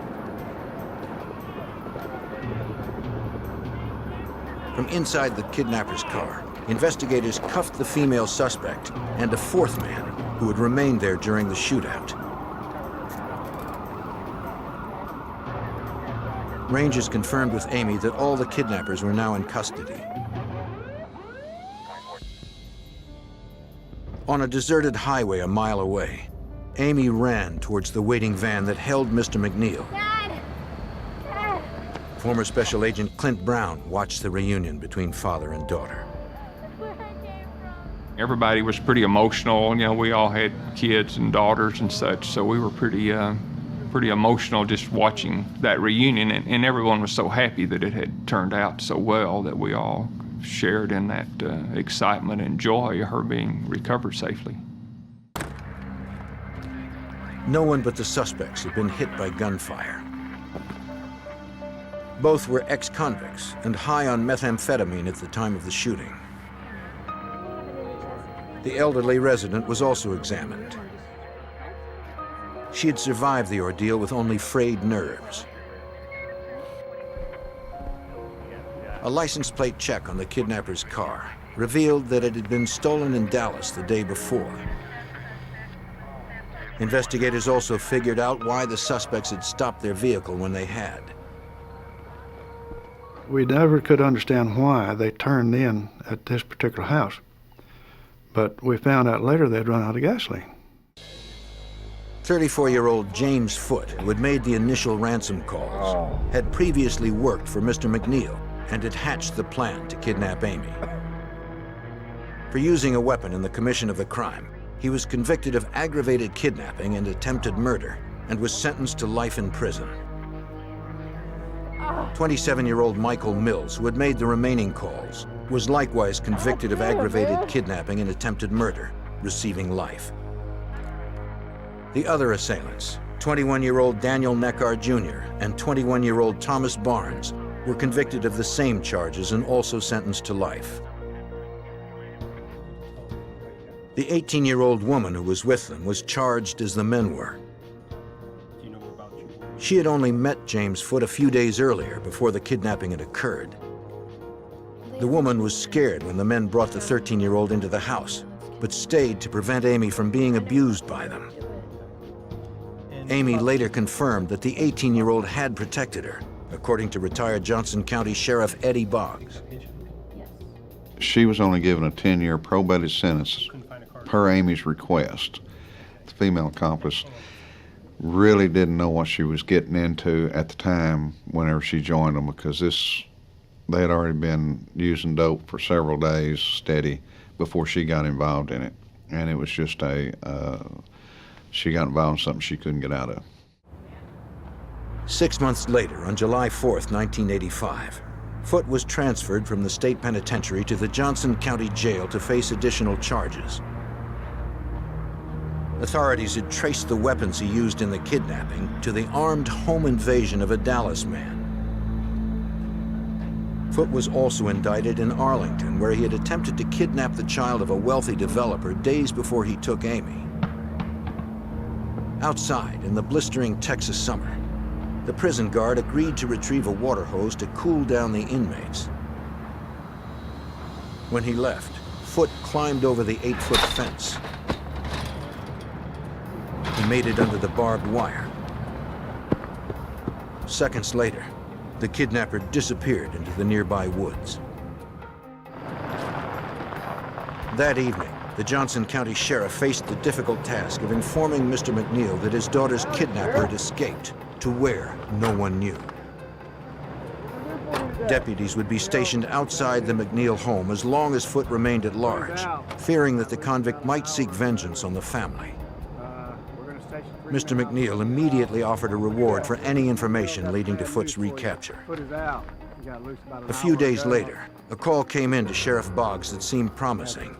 From inside the kidnapper's car, investigators cuffed the female suspect and a fourth man who had remained there during the shootout. Rangers confirmed with Amy that all the kidnappers were now in custody. On a deserted highway a mile away, Amy ran towards the waiting van that held Mr. McNeil. Dad! Dad! Former Special Agent Clint Brown watched the reunion between father and daughter. Everybody was pretty emotional. You know, we all had kids and daughters and such, so we were pretty emotional just watching that reunion, and everyone was so happy that it had turned out so well that we all shared in that excitement and joy of her being recovered safely. No one but the suspects had been hit by gunfire. Both were ex-convicts and high on methamphetamine at the time of the shooting. The elderly resident was also examined. She had survived the ordeal with only frayed nerves. A license plate check on the kidnapper's car revealed that it had been stolen in Dallas the day before. Investigators also figured out why the suspects had stopped their vehicle when they had. We never could understand why they turned in at this particular house, but we found out later they'd run out of gasoline. 34-year-old James Foote, who had made the initial ransom calls, had previously worked for Mr. McNeil and had hatched the plan to kidnap Amy. For using a weapon in the commission of the crime, he was convicted of aggravated kidnapping and attempted murder and was sentenced to life in prison. 27-year-old Michael Mills, who had made the remaining calls, was likewise convicted of aggravated kidnapping and attempted murder, receiving life. The other assailants, 21-year-old Daniel Neckar Jr. and 21-year-old Thomas Barnes, were convicted of the same charges and also sentenced to life. The 18-year-old woman who was with them was charged as the men were. She had only met James Foote a few days earlier before the kidnapping had occurred. The woman was scared when the men brought the 13-year-old into the house, but stayed to prevent Amy from being abused by them. Amy later confirmed that the 18-year-old had protected her, according to retired Johnson County Sheriff Eddie Boggs. She was only given a 10-year probated sentence per Amy's request. The female accomplice really didn't know what she was getting into at the time whenever she joined them, because they had already been using dope for several days steady before she got involved in it. And it was just she got involved in something she couldn't get out of. 6 months later, on July 4th, 1985, Foote was transferred from the state penitentiary to the Johnson County Jail to face additional charges. Authorities had traced the weapons he used in the kidnapping to the armed home invasion of a Dallas man. Foote was also indicted in Arlington, where he had attempted to kidnap the child of a wealthy developer days before he took Amy. Outside, in the blistering Texas summer, the prison guard agreed to retrieve a water hose to cool down the inmates. When he left, Foote climbed over the 8-foot fence. He made it under the barbed wire. Seconds later, the kidnapper disappeared into the nearby woods. That evening, the Johnson County Sheriff faced the difficult task of informing Mr. McNeil that his daughter's kidnapper had escaped to where no one knew. Deputies would be stationed outside the McNeil home as long as Foote remained at large, fearing that the convict might seek vengeance on the family. Mr. McNeil immediately offered a reward for any information leading to Foote's recapture. A few days later, a call came in to Sheriff Boggs that seemed promising.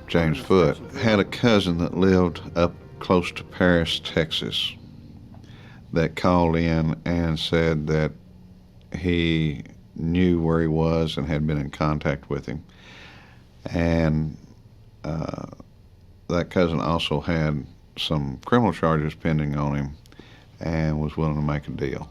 James Foote had a cousin that lived up close to Paris, Texas, that called in and said that he knew where he was and had been in contact with him. And that cousin also had some criminal charges pending on him and was willing to make a deal.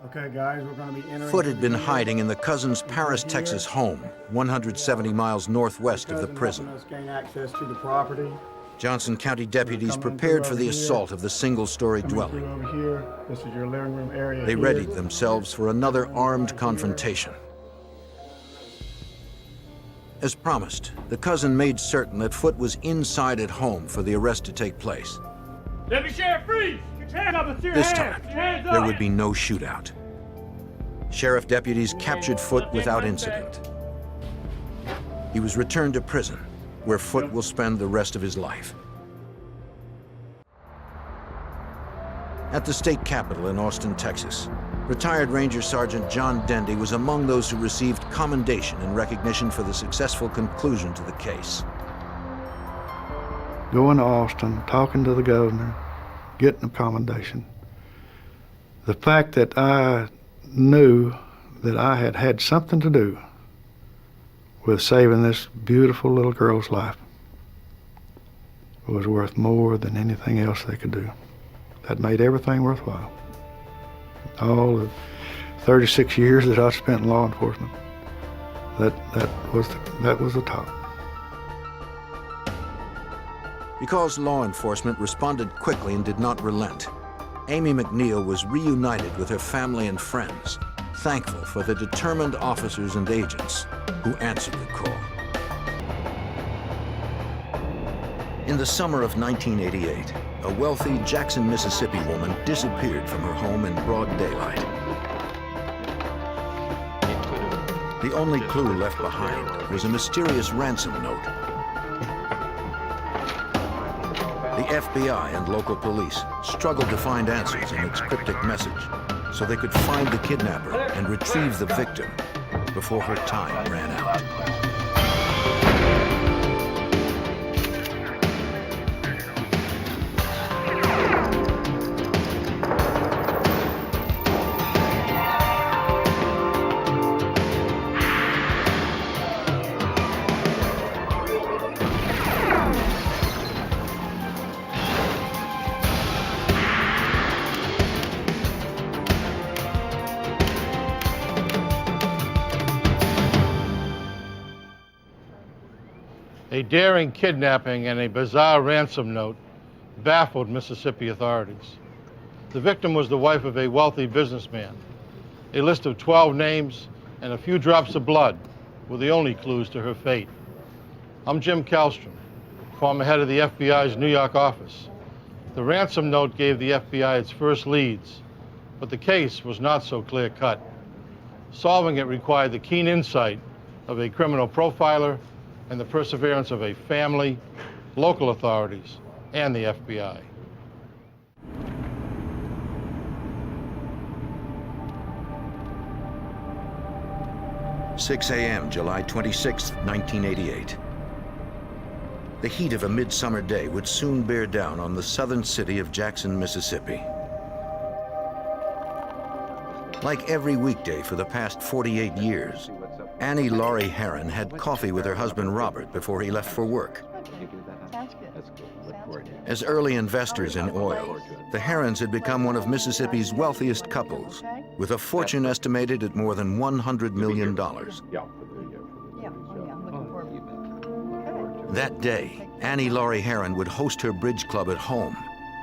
Okay, guys, we're going to be entering. Foote had been hiding in the cousin's Paris, Texas home, 170 miles northwest of the prison. Gain access to the property. Johnson County deputies prepared for the assault of the single-story dwelling. Over here. This is your living room area. They readied themselves for another armed confrontation. As promised, the cousin made certain that Foote was inside at home for the arrest to take place. Deputy Sheriff, freeze! Get your hands up and This time, there would be no shootout. Sheriff deputies captured Foote without incident. He was returned to prison, where Foote will spend the rest of his life. At the state capitol in Austin, Texas, retired Ranger Sergeant John Dendy was among those who received commendation and recognition for the successful conclusion to the case. Going to Austin, talking to the governor, getting a commendation. The fact that I knew that I had had something to do with saving this beautiful little girl's life was worth more than anything else they could do. That made everything worthwhile. All the 36 years that I spent in law enforcement, that was the top. Because law enforcement responded quickly and did not relent, Amy McNeil was reunited with her family and friends, thankful for the determined officers and agents who answered the call. In the summer of 1988, a wealthy Jackson, Mississippi woman disappeared from her home in broad daylight. The only clue left behind was a mysterious ransom note. The FBI and local police struggled to find answers in its cryptic message so they could find the kidnapper and retrieve the victim before her time ran out. A daring kidnapping and a bizarre ransom note baffled Mississippi authorities. The victim was the wife of a wealthy businessman. A list of 12 names and a few drops of blood were the only clues to her fate. I'm Jim Kallstrom, former head of the FBI's New York office. The ransom note gave the FBI its first leads, but the case was not so clear-cut. Solving it required the keen insight of a criminal profiler and the perseverance of a family, local authorities, and the FBI. "6 a.m., July 26, 1988. The heat of a midsummer day would soon bear down on the southern city of Jackson, Mississippi. Like every weekday for the past 48 years, Annie Laurie Herron had coffee with her husband Robert before he left for work. As early investors in oil, the Herrons had become one of Mississippi's wealthiest couples, with a fortune estimated at more than $100 million. That day, Annie Laurie Herron would host her bridge club at home,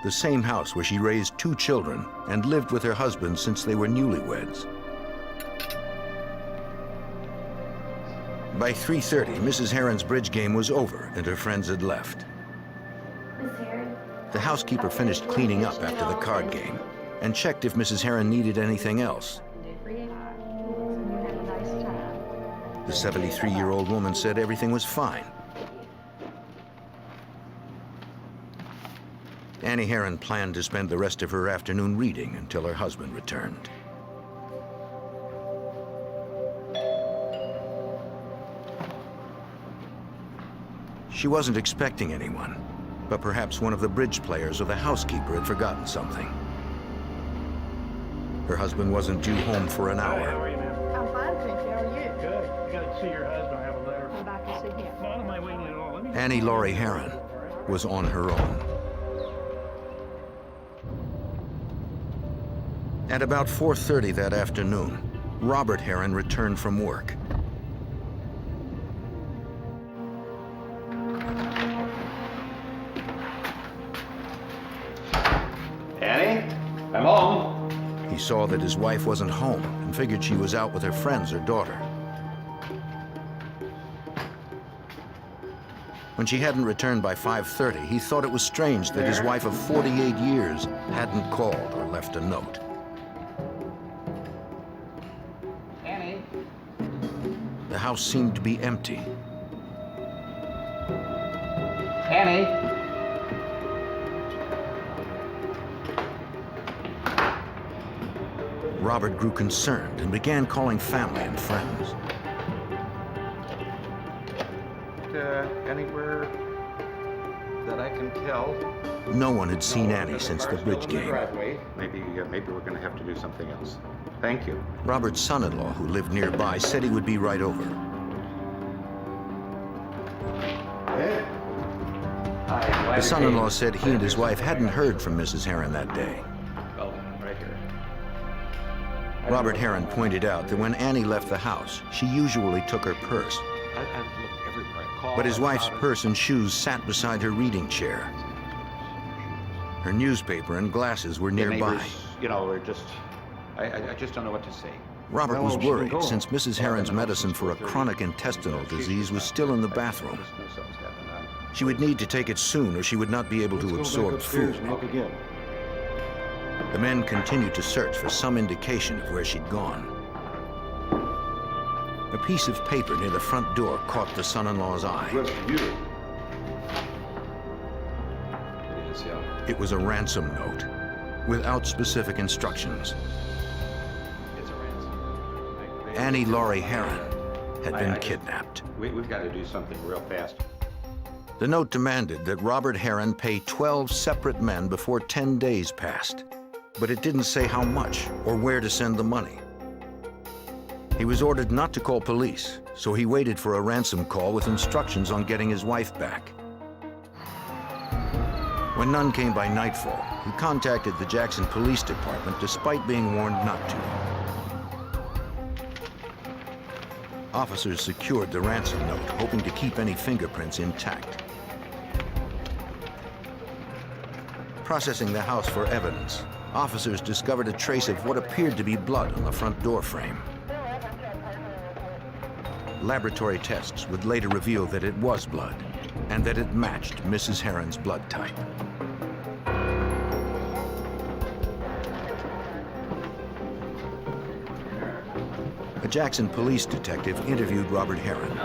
the same house where she raised 2 children and lived with her husband since they were newlyweds. By 3:30, Mrs. Herron's bridge game was over and her friends had left. The housekeeper finished cleaning up after the card game and checked if Mrs. Herron needed anything else. The 73-year-old woman said everything was fine. Annie Herron planned to spend the rest of her afternoon reading until her husband returned. She wasn't expecting anyone, but perhaps one of the bridge players or the housekeeper had forgotten something. Her husband wasn't due home for an hour. I'm fine, thank you. How are you? Good. You got to see your husband. I have a letter. I'm back to see him. Not on my way at all. Let me... Annie Laurie Herron was on her own. At about 4:30 that afternoon, Robert Herron returned from work. Annie, I'm home. He saw that his wife wasn't home and figured she was out with her friends or daughter. When she hadn't returned by 5:30, he thought it was strange that his wife of 48 years hadn't called or left a note. Annie. The house seemed to be empty. Annie. Robert grew concerned and began calling family and friends. Anywhere that I can tell? No one had seen Annie since the bridge game. Maybe we're going to have to do something else. Thank you. Robert's son-in-law, who lived nearby, said he would be right over. The son-in-law said he and his wife hadn't heard from Mrs. Herron that day. Oh, right here. Robert Herron pointed out that when Annie left the house, she usually took her purse. I've looked everywhere. But his wife's purse and shoes sat beside her reading chair. Her newspaper and glasses were nearby. Neighbors, you know, are just... I just don't know what to say. Robert was worried since Mrs. Herron's medicine for a chronic intestinal disease was still in the bathroom. She would need to take it soon or she would not be able to absorb food. The men continued to search for some indication of where she'd gone. A piece of paper near the front door caught the son-in-law's eye. It was a ransom note, without specific instructions. It's a ransom. Annie Laurie Herron, had been kidnapped. We've got to do something real fast. The note demanded that Robert Herron pay 12 separate men before 10 days passed, but it didn't say how much or where to send the money. He was ordered not to call police, so he waited for a ransom call with instructions on getting his wife back. When none came by nightfall, he contacted the Jackson Police Department despite being warned not to. Officers secured the ransom note, hoping to keep any fingerprints intact. Processing the house for evidence, officers discovered a trace of what appeared to be blood on the front door frame. Laboratory tests would later reveal that it was blood, and that it matched Mrs. Herron's blood type. A Jackson police detective interviewed Robert Herron.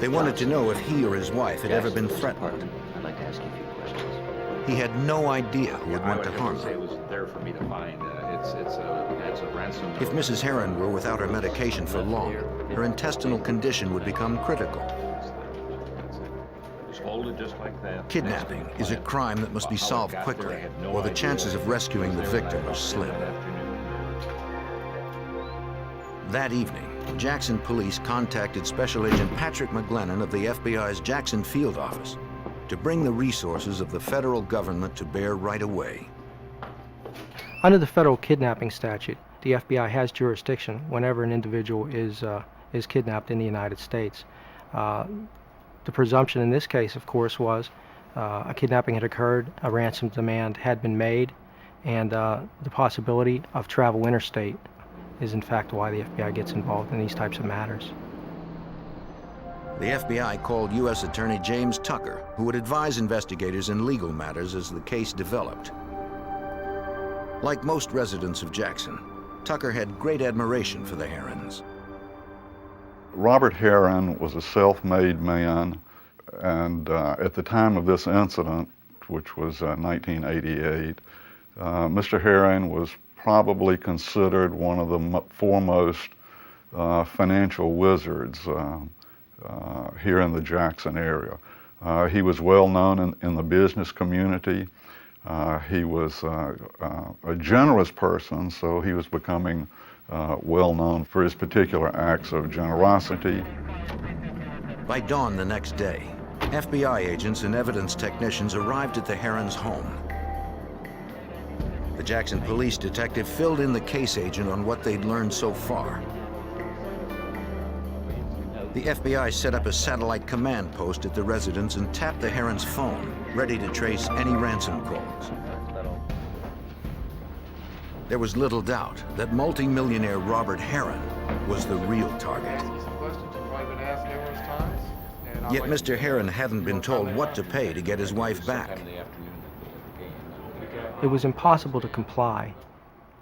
They wanted to know if he or his wife had ever been threatened. I'd like to ask you a few questions. He had no idea who would want to harm It them. was there for me to find. It's a ransom. If Mrs. Herron were without her medication for long, her intestinal condition would become critical. Just hold it just like that. Kidnapping is a crime that must be solved quickly, or the chances of rescuing the victim are slim. That evening, Jackson police contacted Special Agent Patrick McGlennon of the FBI's Jackson Field Office to bring the resources of the federal government to bear right away. Under the federal kidnapping statute, the FBI has jurisdiction whenever an individual is kidnapped in the United States. The presumption in this case, of course, was a kidnapping had occurred, a ransom demand had been made, and the possibility of travel interstate is in fact why the FBI gets involved in these types of matters. The FBI called U.S. Attorney James Tucker, who would advise investigators in legal matters as the case developed. Like most residents of Jackson, Tucker had great admiration for the Herrons. Robert Herron was a self-made man, and at the time of this incident, which was 1988, Mr. Herron was probably considered one of the foremost financial wizards here in the Jackson area. He was well known in the business community. He was a generous person, so he was becoming well known for his particular acts of generosity. By dawn the next day, FBI agents and evidence technicians arrived at the Herrons' home. The Jackson police detective filled in the case agent on what they'd learned so far. The FBI set up a satellite command post at the residence and tapped the Herrons' phone, ready to trace any ransom calls. There was little doubt that multi-millionaire Robert Herron was the real target. Yet Mr. Herron hadn't been told what to pay to get his wife back. It was impossible to comply,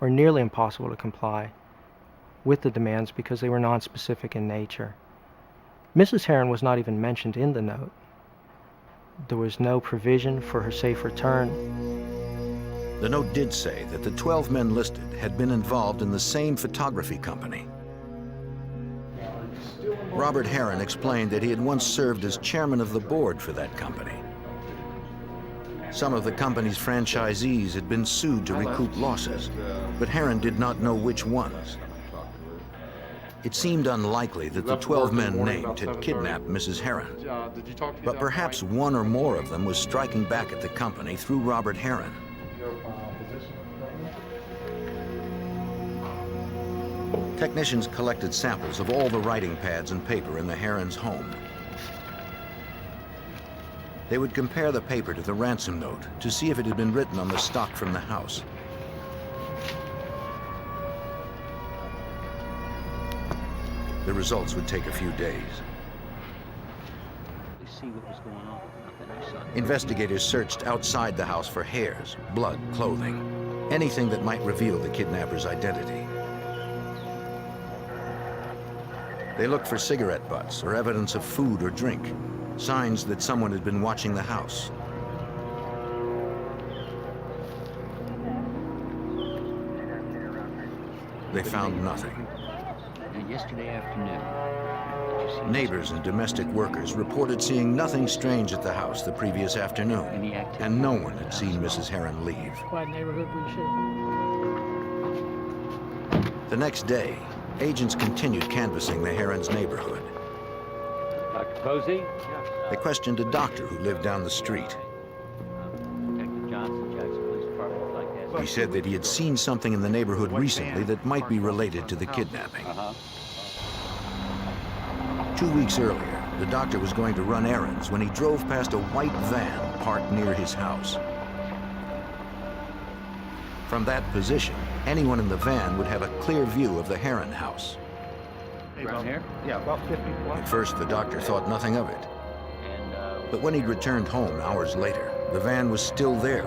or nearly impossible to comply, with the demands because they were nonspecific in nature. Mrs. Herron was not even mentioned in the note. There was no provision for her safe return. The note did say that the 12 men listed had been involved in the same photography company. Robert Herron explained that he had once served as chairman of the board for that company. Some of the company's franchisees had been sued to recoup losses, but Herron did not know which ones. It seemed unlikely that the 12 men named had kidnapped Mrs. Herron, but perhaps one or more of them was striking back at the company through Robert Herron. Technicians collected samples of all the writing pads and paper in the Herrons' home. They would compare the paper to the ransom note to see if it had been written on the stock from the house. The results would take a few days. Investigators searched outside the house for hairs, blood, clothing, anything that might reveal the kidnapper's identity. They looked for cigarette butts or evidence of food or drink, signs that someone had been watching the house. they found nothing. Yesterday afternoon. Neighbors and domestic workers reported seeing nothing strange at the house the previous afternoon, and no one had seen Mrs. Heron leave. Quiet neighborhood, we should. The next day, agents continued canvassing the Herons' neighborhood. Dr. Posey? They questioned a doctor who lived down the street. Detective Johnson, Jackson Police Department would like to ask. He said that he had seen something in the neighborhood recently that might be related to the kidnapping. 2 weeks earlier, the doctor was going to run errands when he drove past a white van parked near his house. From that position, anyone in the van would have a clear view of the Heron house. Around here? Yeah, about 50 blocks. At first, the doctor thought nothing of it. But when he'd returned home hours later, the van was still there.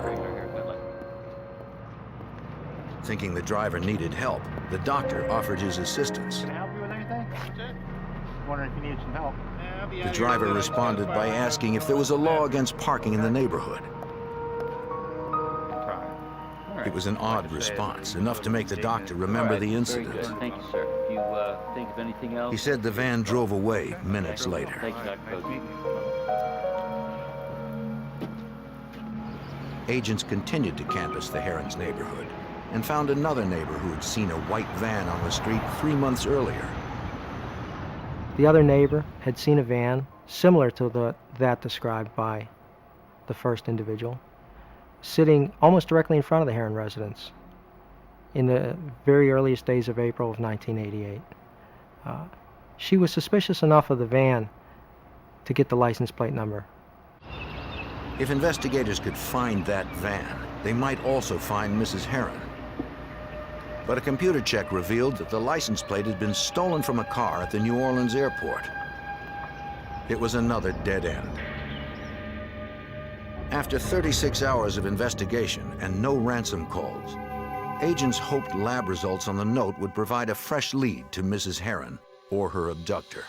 Thinking the driver needed help, the doctor offered his assistance. Can I help you with anything? Wondering if you need some help. The driver responded by asking if there was a law against parking in the neighborhood. It was an odd response, enough to make the doctor remember the incident. Thank you, sir. If you think of anything else... He said the van drove away minutes later. Thank you, Dr. Posey. Agents continued to canvass the Herons' neighborhood and found another neighbor who had seen a white van on the street 3 months earlier. The other neighbor had seen a van similar to that described by the first individual, sitting almost directly in front of the Heron residence in the very earliest days of April of 1988. She was suspicious enough of the van to get the license plate number. If investigators could find that van, they might also find Mrs. Heron. But a computer check revealed that the license plate had been stolen from a car at the New Orleans airport. It was another dead end. After 36 hours of investigation and no ransom calls, agents hoped lab results on the note would provide a fresh lead to Mrs. Heron or her abductor.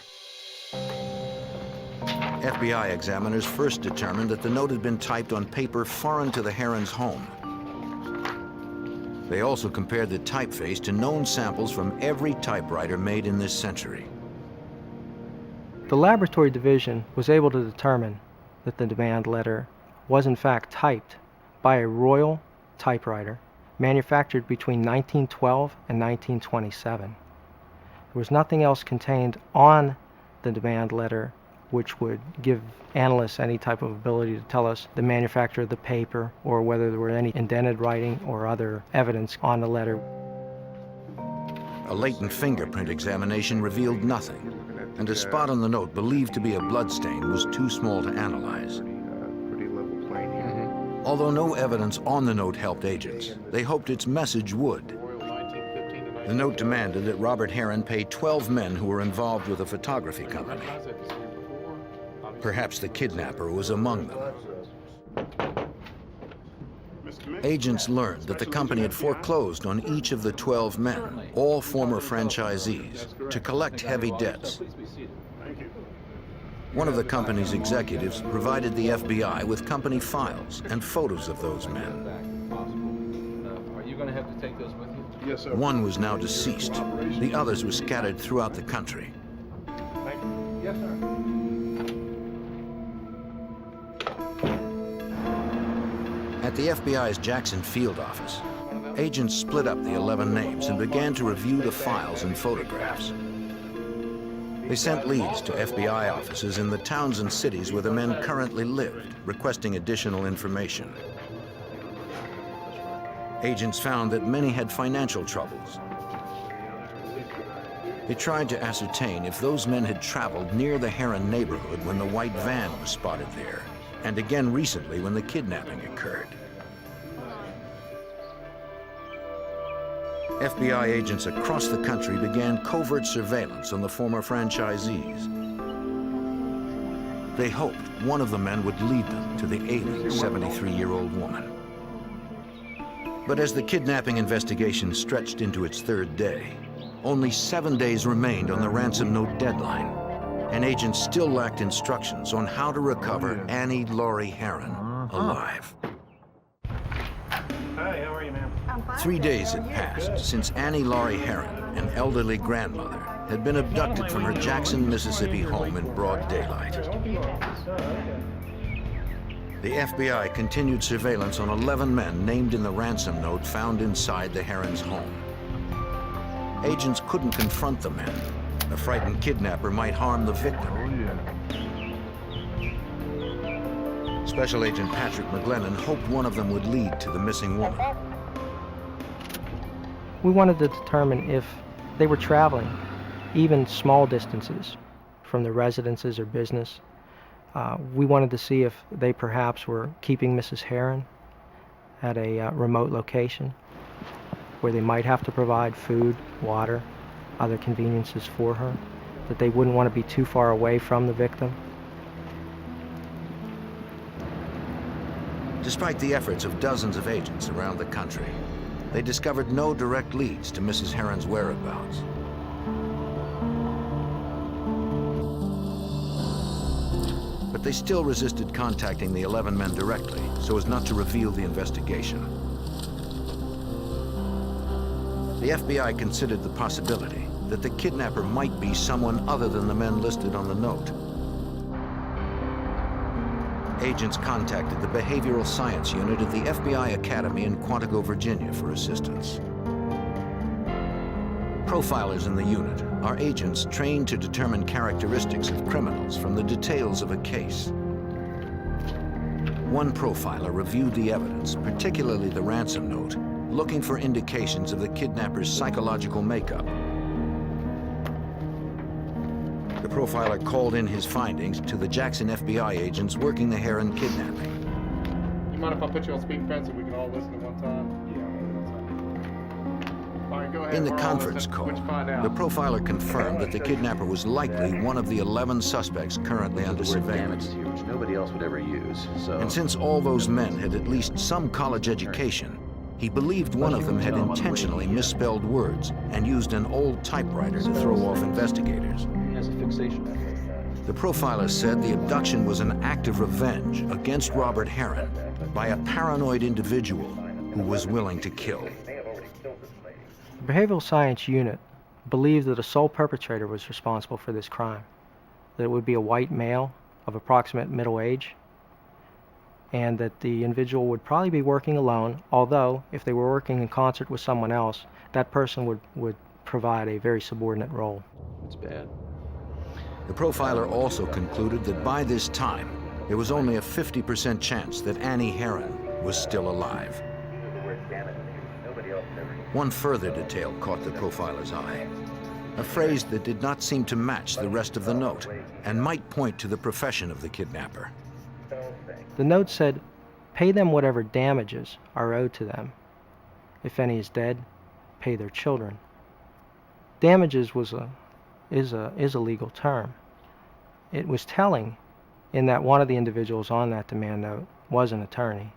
FBI examiners first determined that the note had been typed on paper foreign to the Herons' home. They also compared the typeface to known samples from every typewriter made in this century. The laboratory division was able to determine that the demand letter was in fact typed by a Royal typewriter manufactured between 1912 and 1927. There was nothing else contained on the demand letter which would give analysts any type of ability to tell us the manufacturer of the paper or whether there were any indented writing or other evidence on the letter. A latent fingerprint examination revealed nothing, and a spot on the note believed to be a bloodstain was too small to analyze. Pretty level plane here. Although no evidence on the note helped agents, they hoped its message would. The note demanded that Robert Heron pay 12 men who were involved with a photography company. Perhaps the kidnapper was among them. Agents learned that the company had foreclosed on each of the 12 men, all former franchisees, to collect heavy debts. One of the company's executives provided the FBI with company files and photos of those men. Are you going to have to take those with you? Yes, sir. One was now deceased. The others were scattered throughout the country. Yes, sir. At the FBI's Jackson field office, agents split up the 11 names and began to review the files and photographs. They sent leads to FBI offices in the towns and cities where the men currently lived, requesting additional information. Agents found that many had financial troubles. They tried to ascertain if those men had traveled near the Heron neighborhood when the white van was spotted there, and again recently when the kidnapping occurred. FBI agents across the country began covert surveillance on the former franchisees. They hoped one of the men would lead them to the ailing 73-year-old woman. But as the kidnapping investigation stretched into its third day, only 7 days remained on the ransom note deadline, and agents still lacked instructions on how to recover Annie Laurie Heron alive. Hi, how are you, ma'am? 3 days had passed since Annie Laurie Herron, an elderly grandmother, had been abducted from her Jackson, Mississippi home in broad daylight. The FBI continued surveillance on 11 men named in the ransom note found inside the Herrons' home. Agents couldn't confront the men. A frightened kidnapper might harm the victim. Special Agent Patrick McGlennon hoped one of them would lead to the missing woman. We wanted to determine if they were traveling even small distances from their residences or business. We wanted to see if they perhaps were keeping Mrs. Herron at a remote location where they might have to provide food, water, other conveniences for her, that they wouldn't want to be too far away from the victim. Despite the efforts of dozens of agents around the country, they discovered no direct leads to Mrs. Herron's whereabouts. But they still resisted contacting the 11 men directly so as not to reveal the investigation. The FBI considered the possibility that the kidnapper might be someone other than the men listed on the note. Agents contacted the Behavioral Science Unit of the FBI Academy in Quantico, Virginia for assistance. Profilers in the unit are agents trained to determine characteristics of criminals from the details of a case. One profiler reviewed the evidence, particularly the ransom note, looking for indications of the kidnapper's psychological makeup. The profiler called in his findings to the Jackson FBI agents working the Herron kidnapping. You mind if I put you on speakerphone so we can all listen at one time? Yeah. All right, go ahead. In the conference call, the profiler confirmed that the kidnapper was likely one of the 11 suspects currently under surveillance. Here, which nobody else would ever use. So. And since all those men had at least some college education, he believed one of them had intentionally misspelled words and used an old typewriter to throw off investigators. Has a fixation. The profiler said the abduction was an act of revenge against Robert Herron by a paranoid individual who was willing to kill. The Behavioral Science Unit believed that a sole perpetrator was responsible for this crime, that it would be a white male of approximate middle age, and that the individual would probably be working alone, although if they were working in concert with someone else, that person would provide a very subordinate role. It's bad. The profiler also concluded that by this time, there was only a 50% chance that Annie Herron was still alive. One further detail caught the profiler's eye, a phrase that did not seem to match the rest of the note and might point to the profession of the kidnapper. The note said, "Pay them whatever damages are owed to them. If any is dead, pay their children." Damages is a legal term. It was telling in that one of the individuals on that demand note was an attorney.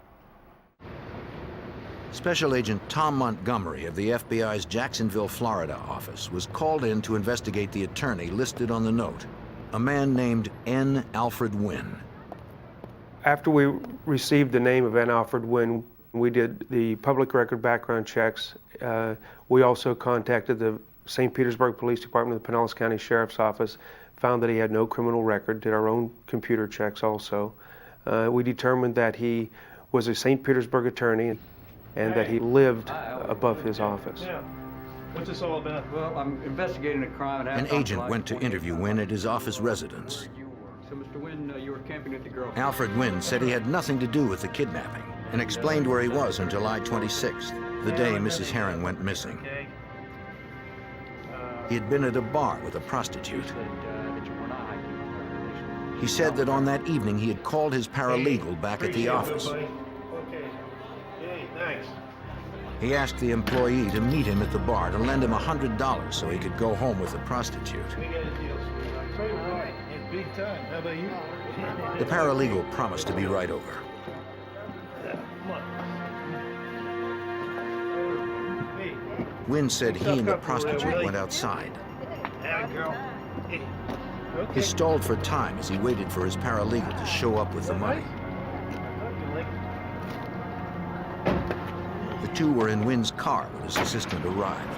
Special Agent Tom Montgomery of the FBI's Jacksonville, Florida office was called in to investigate the attorney listed on the note, a man named N. Alfred Wynn. After we received the name of N. Alfred Wynn, we did the public record background checks. We also contacted the St. Petersburg Police Department, the Pinellas County Sheriff's Office, found that he had no criminal record, did our own computer checks also. We determined that he was a St. Petersburg attorney and that he lived above his office. Yeah. What's this all about? Well, I'm investigating a crime. An agent went to interview Wynn at his office residence. So, Mr. Wynn, you were camping at the girlfriend. Alfred Wynn said he had nothing to do with the kidnapping and explained where he was on July 26th, the day Mrs. Herron went missing. He had been at a bar with a prostitute. He said that on that evening he had called his paralegal back at the office. He asked the employee to meet him at the bar to lend him $100 so he could go home with the prostitute. The paralegal promised to be right over. Wynn said he and the prostitute went outside. He stalled for time as he waited for his paralegal to show up with the money. The two were in Wynn's car when his assistant arrived.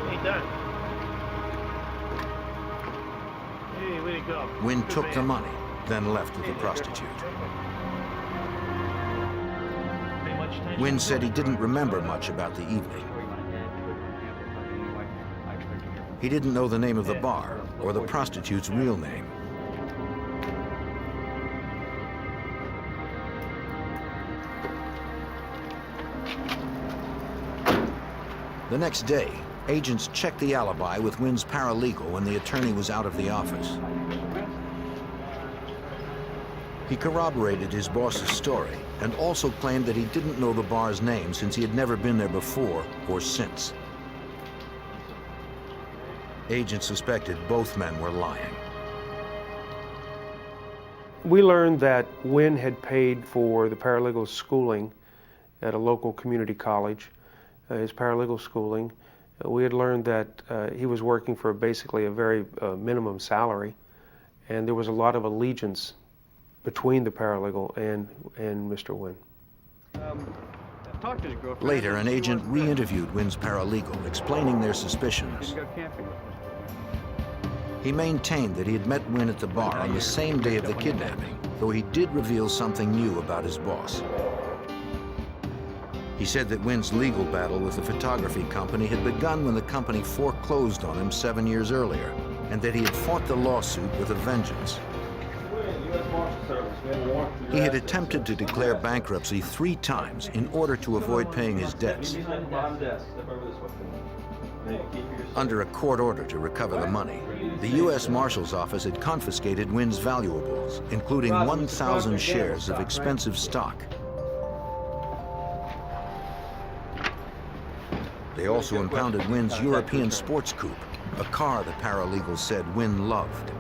Hey, Don. Hey, way to go. Wynn took the money, then left with the prostitute. Wynn said he didn't remember much about the evening. He didn't know the name of the bar or the prostitute's real name. The next day, agents checked the alibi with Wynn's paralegal when the attorney was out of the office. He corroborated his boss's story and also claimed that he didn't know the bar's name since he had never been there before or since. Agents suspected both men were lying. We learned that Wynn had paid for the paralegal schooling at a local community college, his paralegal schooling. We had learned that he was working for basically a very minimum salary, and there was a lot of allegiance between the paralegal and Mr. Wynn. Later, an agent re-interviewed Wynn's paralegal, explaining their suspicions. He maintained that he had met Wynn at the bar on the same day of the kidnapping, though he did reveal something new about his boss. He said that Wynn's legal battle with the photography company had begun when the company foreclosed on him 7 years earlier, and that he had fought the lawsuit with a vengeance. He had attempted to declare bankruptcy 3 times in order to avoid paying his debts. Under a court order to recover the money, the U.S. Marshal's Office had confiscated Wynn's valuables, including 1,000 shares of expensive stock. They also impounded Wynn's European sports coupe, a car the paralegal said Wynn loved.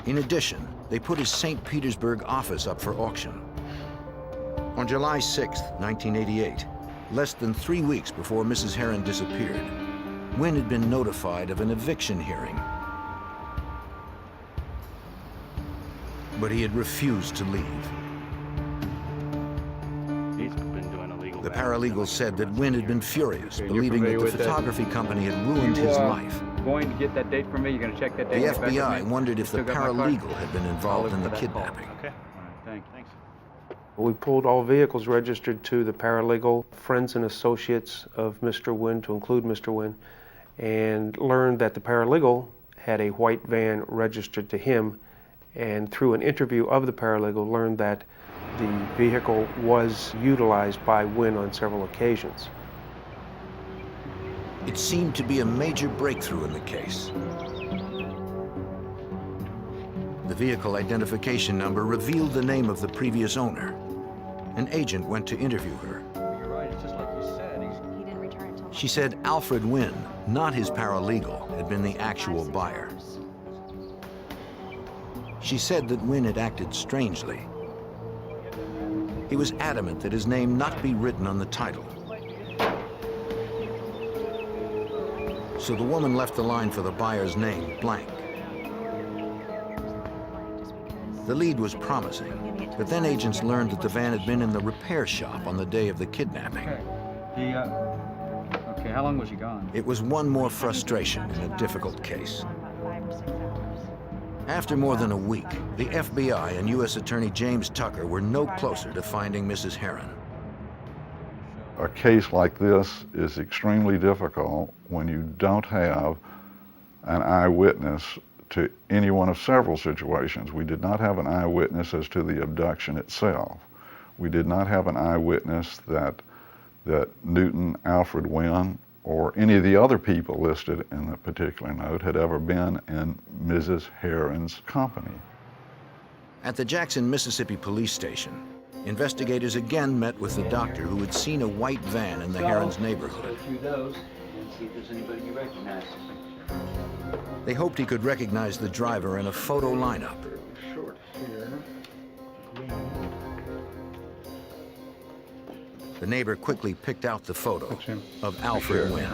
In addition, they put his St. Petersburg office up for auction. On July 6, 1988, less than 3 weeks before Mrs. Heron disappeared, Wynn had been notified of an eviction hearing. But he had refused to leave. The paralegal said that Wynn had been furious, believing that the photography company had ruined his life. Going to get that date from me? You're going to check that The date? FBI wondered if the paralegal had been involved in the kidnapping. Okay. All right, thanks. We pulled all vehicles registered to the paralegal, friends and associates of Mr. Wynn, to include Mr. Wynn, and learned that the paralegal had a white van registered to him, and through an interview of the paralegal learned that the vehicle was utilized by Wynn on several occasions. It seemed to be a major breakthrough in the case. The vehicle identification number revealed the name of the previous owner. An agent went to interview her. You're right, it's just like you said. He didn't return until... She said Alfred Wynn, not his paralegal, had been the actual buyer. She said that Wynn had acted strangely. He was adamant that his name not be written on the title. So the woman left the line for the buyer's name blank. The lead was promising, but then agents learned that the van had been in the repair shop on the day of the kidnapping. Okay, how long was he gone? It was one more frustration in a difficult case. After more than a week, the FBI and U.S. Attorney James Tucker were no closer to finding Mrs. Heron. A case like this is extremely difficult when you don't have an eyewitness to any one of several situations. We did not have an eyewitness as to the abduction itself. We did not have an eyewitness that Newton Alfred Wynn or any of the other people listed in the particular note had ever been in Mrs. Heron's company. At the Jackson, Mississippi police station, investigators again met with the doctor who had seen a white van in the Herons' neighborhood. Go through those and see if there's anybody you recognize. They hoped he could recognize the driver in a photo lineup. Short here. The neighbor quickly picked out the photo of Alfred Wynn.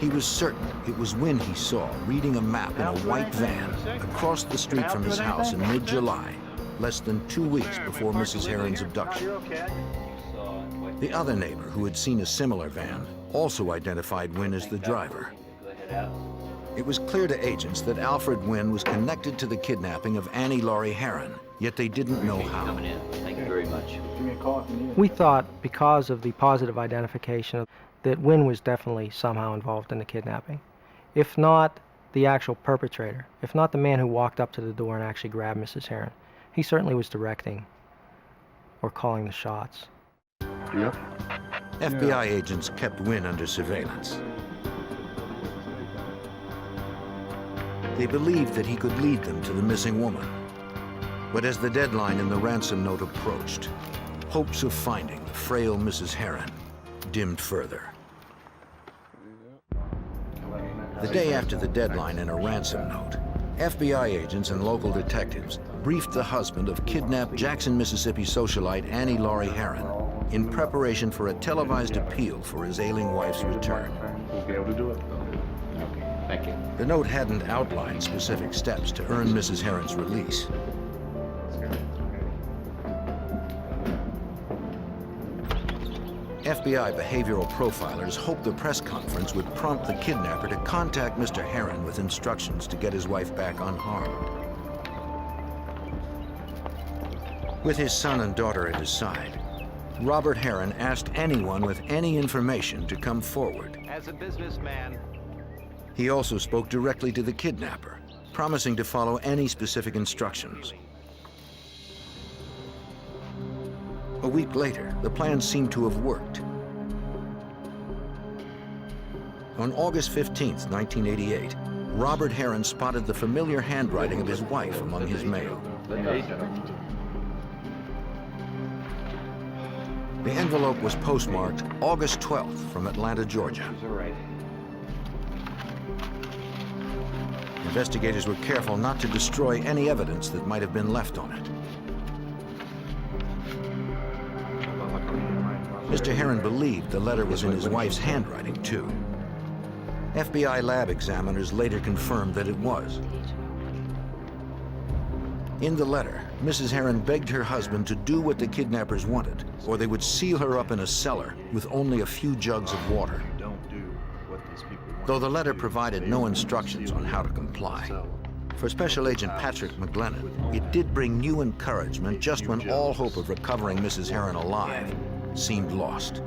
He was certain it was Wynn he saw reading a map in a white van across the street from his house in mid-July, less than 2 weeks before Mrs. Herron's abduction. The other neighbor who had seen a similar van also identified Wynn as the driver. It was clear to agents that Alfred Wynn was connected to the kidnapping of Annie Laurie Herron, yet they didn't know how. Thank you very much. We thought, because of the positive identification, that Wynn was definitely somehow involved in the kidnapping. If not the actual perpetrator, if not the man who walked up to the door and actually grabbed Mrs. Herron, he certainly was directing or calling the shots. Yep. FBI agents kept Wynn under surveillance. They believed that he could lead them to the missing woman. But as the deadline in the ransom note approached, hopes of finding the frail Mrs. Herron dimmed further. The day after the deadline in a ransom note, FBI agents and local detectives briefed the husband of kidnapped Jackson, Mississippi socialite Annie Laurie Herron in preparation for a televised appeal for his ailing wife's return. We'll be able to do it. Okay, thank you. The note hadn't outlined specific steps to earn Mrs. Herron's release. FBI behavioral profilers hoped the press conference would prompt the kidnapper to contact Mr. Herron with instructions to get his wife back unharmed. With his son and daughter at his side, Robert Herron asked anyone with any information to come forward. As a businessman, he also spoke directly to the kidnapper, promising to follow any specific instructions. A week later, the plan seemed to have worked. On August 15th, 1988, Robert Herron spotted the familiar handwriting of his wife among his mail. The envelope was postmarked August 12th from Atlanta, Georgia. Investigators were careful not to destroy any evidence that might have been left on it. Mr. Herron believed the letter was in his wife's handwriting, too. FBI lab examiners later confirmed that it was. In the letter, Mrs. Herron begged her husband to do what the kidnappers wanted, or they would seal her up in a cellar with only a few jugs of water. Though the letter provided no instructions on how to comply, for Special Agent Patrick McGlennon, it did bring new encouragement just when all hope of recovering Mrs. Herron alive seemed lost.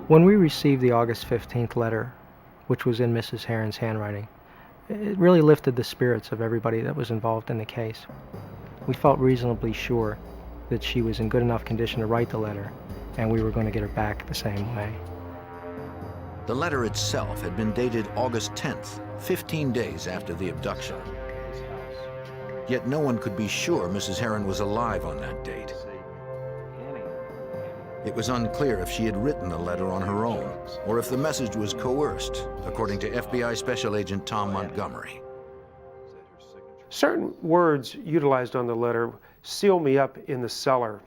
When we received the August 15th letter, which was in Mrs. Herron's handwriting, it really lifted the spirits of everybody that was involved in the case. We felt reasonably sure that she was in good enough condition to write the letter, and we were going to get her back the same way. The letter itself had been dated August 10th, 15 days after the abduction. Yet no one could be sure Mrs. Herron was alive on that date. It was unclear if she had written the letter on her own, or if the message was coerced, according to FBI Special Agent Tom Montgomery. Certain words utilized on the letter, "seal me up in the cellar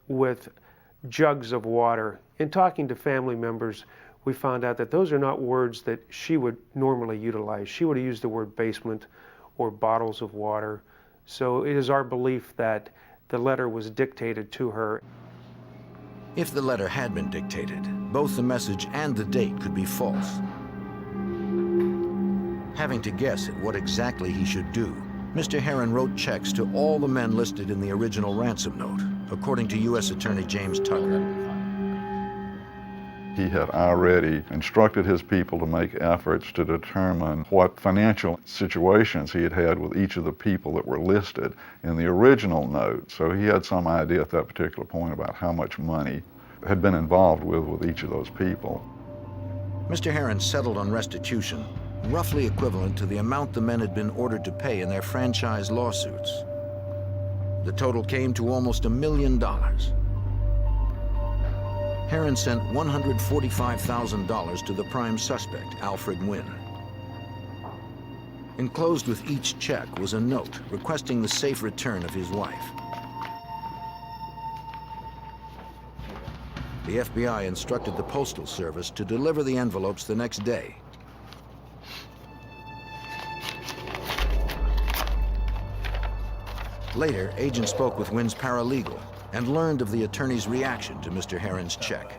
with jugs of water." In talking to family members, we found out that those are not words that she would normally utilize. She would have used the word basement or bottles of water. So it is our belief that the letter was dictated to her. If the letter had been dictated, both the message and the date could be false. Having to guess at what exactly he should do, Mr. Herron wrote checks to all the men listed in the original ransom note, according to U.S. Attorney James Tucker. He had already instructed his people to make efforts to determine what financial situations he had had with each of the people that were listed in the original note. So he had some idea at that particular point about how much money had been involved with each of those people. Mr. Herron settled on restitution, roughly equivalent to the amount the men had been ordered to pay in their franchise lawsuits. The total came to almost $1 million. Herron sent $145,000 to the prime suspect, Alfred Wynn. Enclosed with each check was a note requesting the safe return of his wife. The FBI instructed the Postal Service to deliver the envelopes the next day. Later, agents spoke with Wynn's paralegal and learned of the attorney's reaction to Mr. Herron's check.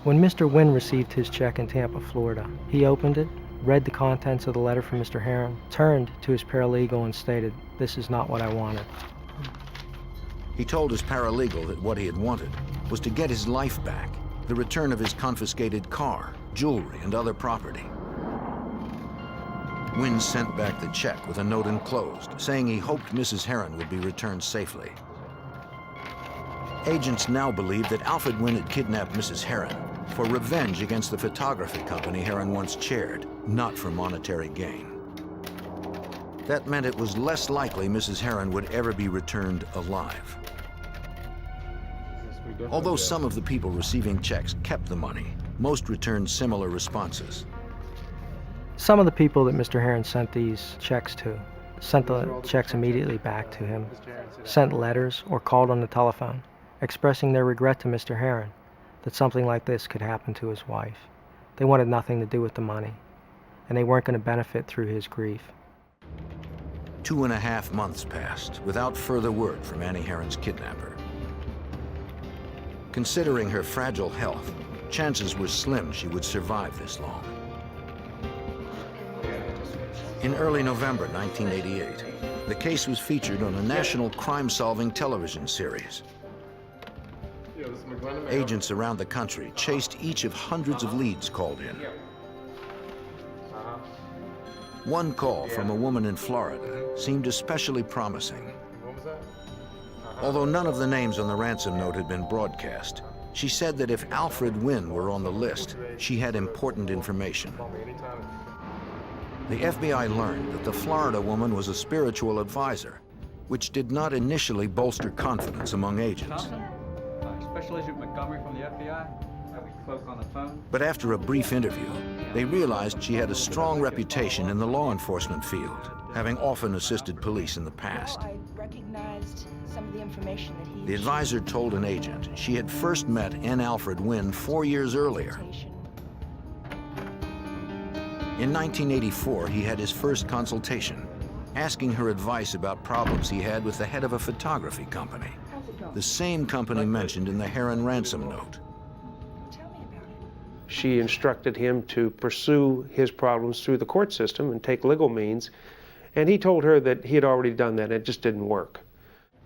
When Mr. Wynn received his check in Tampa, Florida, he opened it, read the contents of the letter from Mr. Herron, turned to his paralegal and stated, "This is not what I wanted." He told his paralegal that what he had wanted was to get his life back, the return of his confiscated car, jewelry, and other property. Wynn sent back the check with a note enclosed, saying he hoped Mrs. Herron would be returned safely. Agents now believed that Alfred Wynn had kidnapped Mrs. Herron for revenge against the photography company Herron once chaired, not for monetary gain. That meant it was less likely Mrs. Herron would ever be returned alive. Although some of the people receiving checks kept the money, most returned similar responses. Some of the people that Mr. Herron sent these checks to sent the checks immediately back to him, sent letters, or called on the telephone, expressing their regret to Mr. Herron that something like this could happen to his wife. They wanted nothing to do with the money, and they weren't going to benefit through his grief. 2.5 months passed without further word from Annie Herron's kidnapper. Considering her fragile health, chances were slim she would survive this long. In early November 1988, the case was featured on a national crime-solving television series. Agents around the country chased each of hundreds of leads called in. One call from a woman in Florida seemed especially promising. Although none of the names on the ransom note had been broadcast, she said that if Alfred Wynn were on the list, she had important information. The FBI learned that the Florida woman was a spiritual advisor, which did not initially bolster confidence among agents. Special Agent Montgomery from the FBI. Have we spoke on the phone? But after a brief interview, they realized she had a strong reputation in the law enforcement field, having often assisted police in the past. I recognized some of the information that he... The advisor told an agent she had first met N. Alfred Wynn 4 years earlier. In 1984, he had his first consultation, asking her advice about problems he had with the head of a photography company, the same company mentioned in the Herron ransom note. She instructed him to pursue his problems through the court system and take legal means, and he told her that he had already done that, and it just didn't work.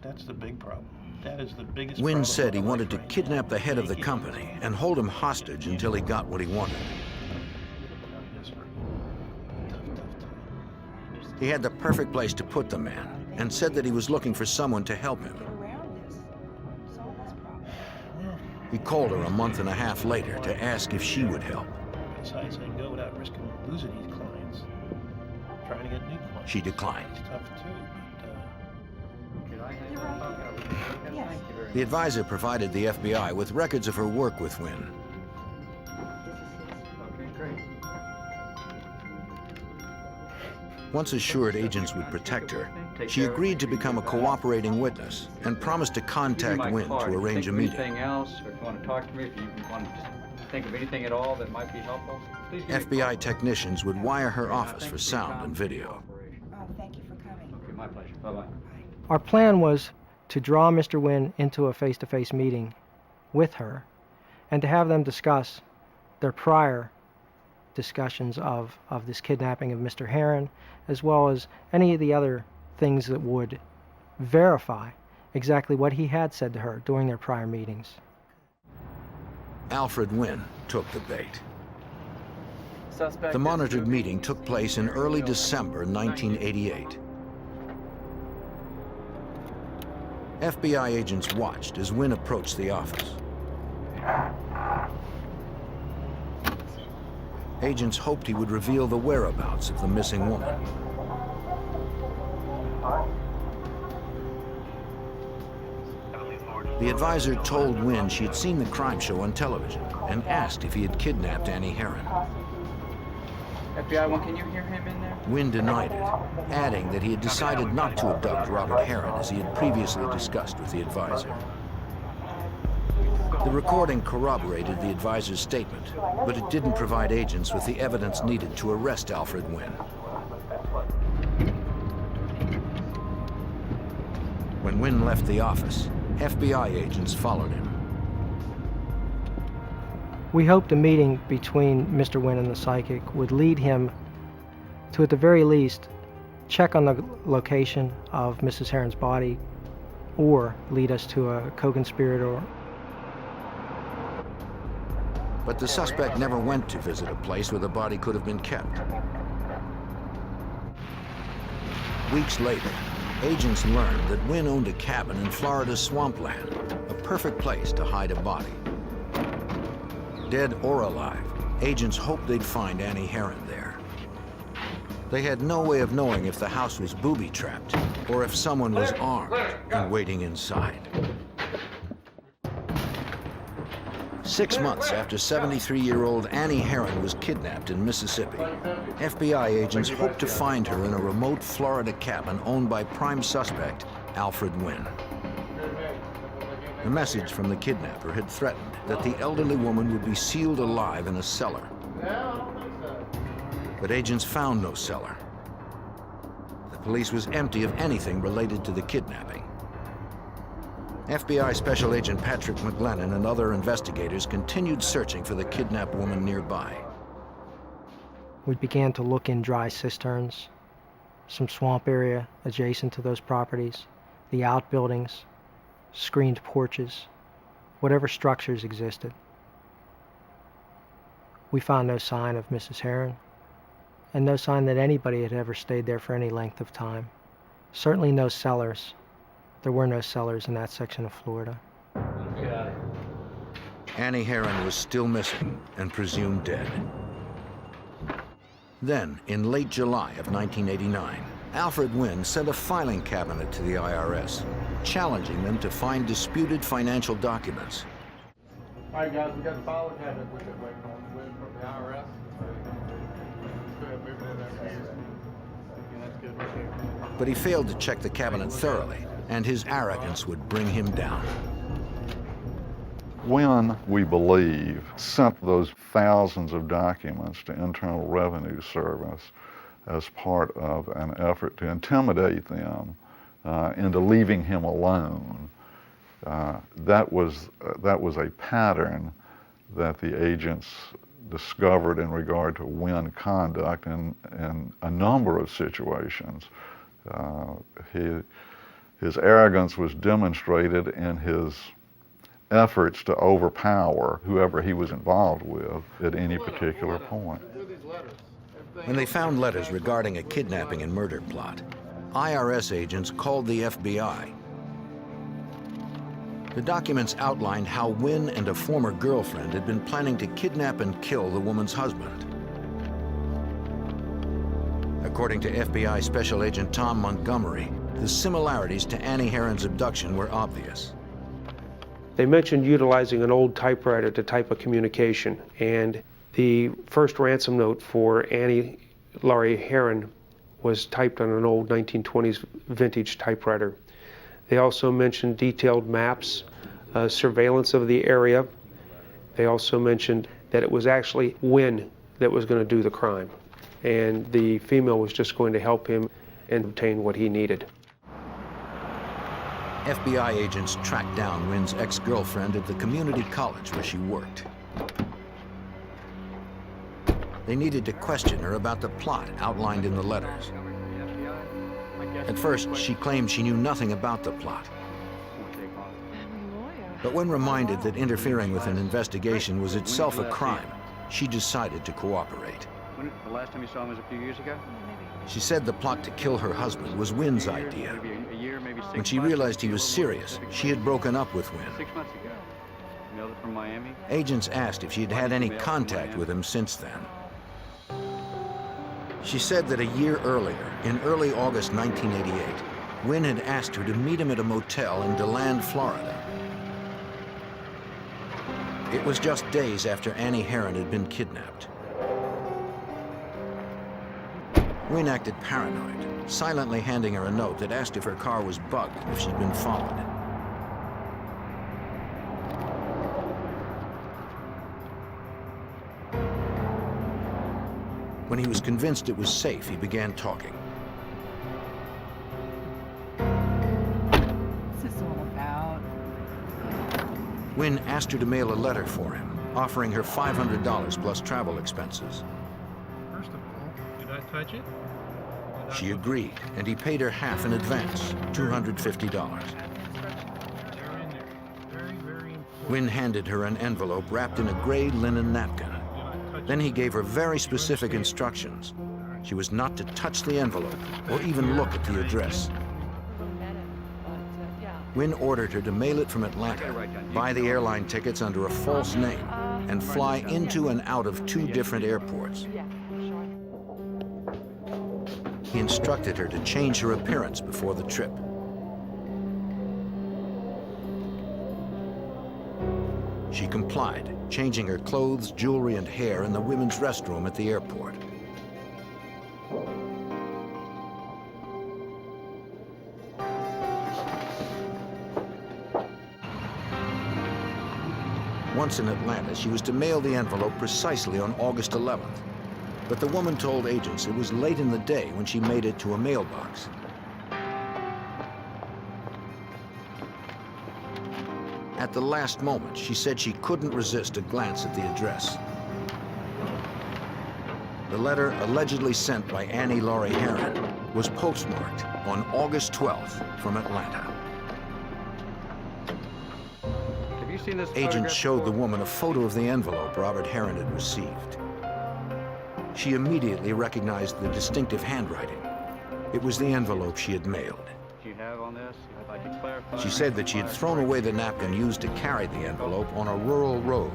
That's the big problem. That is the biggest Wynn problem. said he wanted to kidnap the head of the company and hold him hostage until he got what he wanted. He had the perfect place to put the man and said that he was looking for someone to help him. He called her a month and a half later to ask if she would help. Besides, I can go without risking losing these clients. Trying to get new clients. She declined. It's tough too, but The advisor provided the FBI with records of her work with Wynn. Once assured agents would protect her, she agreed to become a cooperating witness and promised to contact Wynn to arrange a meeting. Anything else, or if you want to talk to me, if you want to think of anything at all that might be helpful, please give me a call. FBI technicians would wire her office for sound and video. Thank you for coming. Okay, my pleasure. Bye-bye. Our plan was to draw Mr. Wynn into a face-to-face meeting with her and to have them discuss their prior discussions of this kidnapping of Mr. Herron, as well as any of the other things that would verify exactly what he had said to her during their prior meetings. Alfred Wynn took the bait. The monitored meeting took place in early December 1988. FBI agents watched as Wynn approached the office. Agents hoped he would reveal the whereabouts of the missing woman. The advisor told Wynn she had seen the crime show on television and asked if he had kidnapped Annie Herron. FBI one, can you hear him in there? Wynn denied it, adding that he had decided not to abduct Robert Herron as he had previously discussed with the advisor. The recording corroborated the advisor's statement, but it didn't provide agents with the evidence needed to arrest Alfred Wynn. When Wynn left the office, FBI agents followed him. We hoped a meeting between Mr. Wynn and the psychic would lead him to, at the very least, check on the location of Mrs. Heron's body or lead us to a co-conspirator. But the suspect never went to visit a place where the body could have been kept. Weeks later, agents learned that Wynn owned a cabin in Florida's swampland, a perfect place to hide a body. Dead or alive, agents hoped they'd find Annie Heron there. They had no way of knowing if the house was booby-trapped or if someone was armed and waiting inside. 6 months after 73-year-old Annie Heron was kidnapped in Mississippi, FBI agents hoped to find her in a remote Florida cabin owned by prime suspect Alfred Wynn. A message from the kidnapper had threatened that the elderly woman would be sealed alive in a cellar. But agents found no cellar. The police was empty of anything related to the kidnapping. FBI Special Agent Patrick McGlennon and other investigators continued searching for the kidnapped woman nearby. We began to look in dry cisterns, some swamp area adjacent to those properties, the outbuildings, screened porches, whatever structures existed. We found no sign of Mrs. Heron, and no sign that anybody had ever stayed there for any length of time. Certainly no cellars. There were no cellars in that section of Florida. Annie Heron was still missing and presumed dead. Then, in late July of 1989, Alfred Wynn sent a filing cabinet to the IRS, challenging them to find disputed financial documents. All right, guys, we got the filing cabinet we've been waiting on Wynn from the IRS. But he failed to check the cabinet thoroughly, and his arrogance would bring him down. Wynn, we believe, sent those thousands of documents to Internal Revenue Service as part of an effort to intimidate them into leaving him alone. That was a pattern that the agents discovered in regard to Wynn conduct in a number of situations. His arrogance was demonstrated in his efforts to overpower whoever he was involved with at any particular point. When they found letters regarding a kidnapping and murder plot, IRS agents called the FBI. The documents outlined how Wynn and a former girlfriend had been planning to kidnap and kill the woman's husband. According to FBI Special Agent Tom Montgomery, the similarities to Annie Heron's abduction were obvious. They mentioned utilizing an old typewriter to type a communication, and the first ransom note for Annie Laurie Heron was typed on an old 1920s vintage typewriter. They also mentioned detailed maps, surveillance of the area. They also mentioned that it was actually Wynn that was going to do the crime, and the female was just going to help him and obtain what he needed. FBI agents tracked down Wynn's ex-girlfriend at the community college where she worked. They needed to question her about the plot outlined in the letters. At first, she claimed she knew nothing about the plot. But when reminded that interfering with an investigation was itself a crime, she decided to cooperate. The last time you saw him was a few years ago? She said the plot to kill her husband was Wynn's idea. When she realized he was serious, she had broken up with Wynn. 6 months ago. Mailed it from Miami? Agents asked if she had had any contact with him since then. She said that a year earlier, in early August 1988, Wynn had asked her to meet him at a motel in DeLand, Florida. It was just days after Annie Heron had been kidnapped. Wynn acted paranoid, silently handing her a note that asked if her car was bugged, if she'd been followed. When he was convinced it was safe, he began talking. What's this all about? Wynn asked her to mail a letter for him, offering her $500 plus travel expenses. First of all, do not touch it. She agreed, and he paid her half in advance, $250. Wynn handed her an envelope wrapped in a gray linen napkin. Then he gave her very specific instructions. She was not to touch the envelope or even look at the address. Wynn ordered her to mail it from Atlanta, buy the airline tickets under a false name, and fly into and out of 2 different airports. He instructed her to change her appearance before the trip. She complied, changing her clothes, jewelry, and hair in the women's restroom at the airport. Once in Atlanta, she was to mail the envelope precisely on August 11th. But the woman told agents it was late in the day when she made it to a mailbox. At the last moment, she said she couldn't resist a glance at the address. The letter, allegedly sent by Annie Laurie Herron, was postmarked on August 12th from Atlanta. Have you seen this Agents showed the woman a photo of the envelope Robert Herron had received. She immediately recognized the distinctive handwriting. It was the envelope she had mailed. Do you have on this? If I could clarify. She said that she had thrown away the napkin used to carry the envelope on a rural road.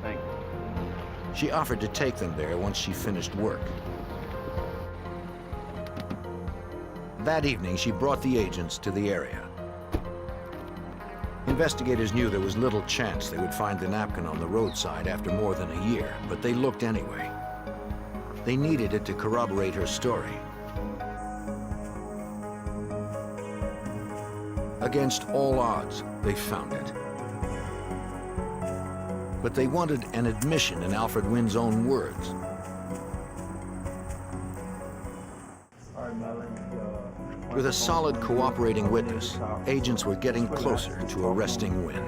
Thank you. She offered to take them there once she finished work. That evening, she brought the agents to the area. Investigators knew there was little chance they would find the napkin on the roadside after more than a year, but they looked anyway. They needed it to corroborate her story. Against all odds, they found it. But they wanted an admission in Alfred Wynn's own words. With a solid cooperating witness, agents were getting closer to arresting Wynn.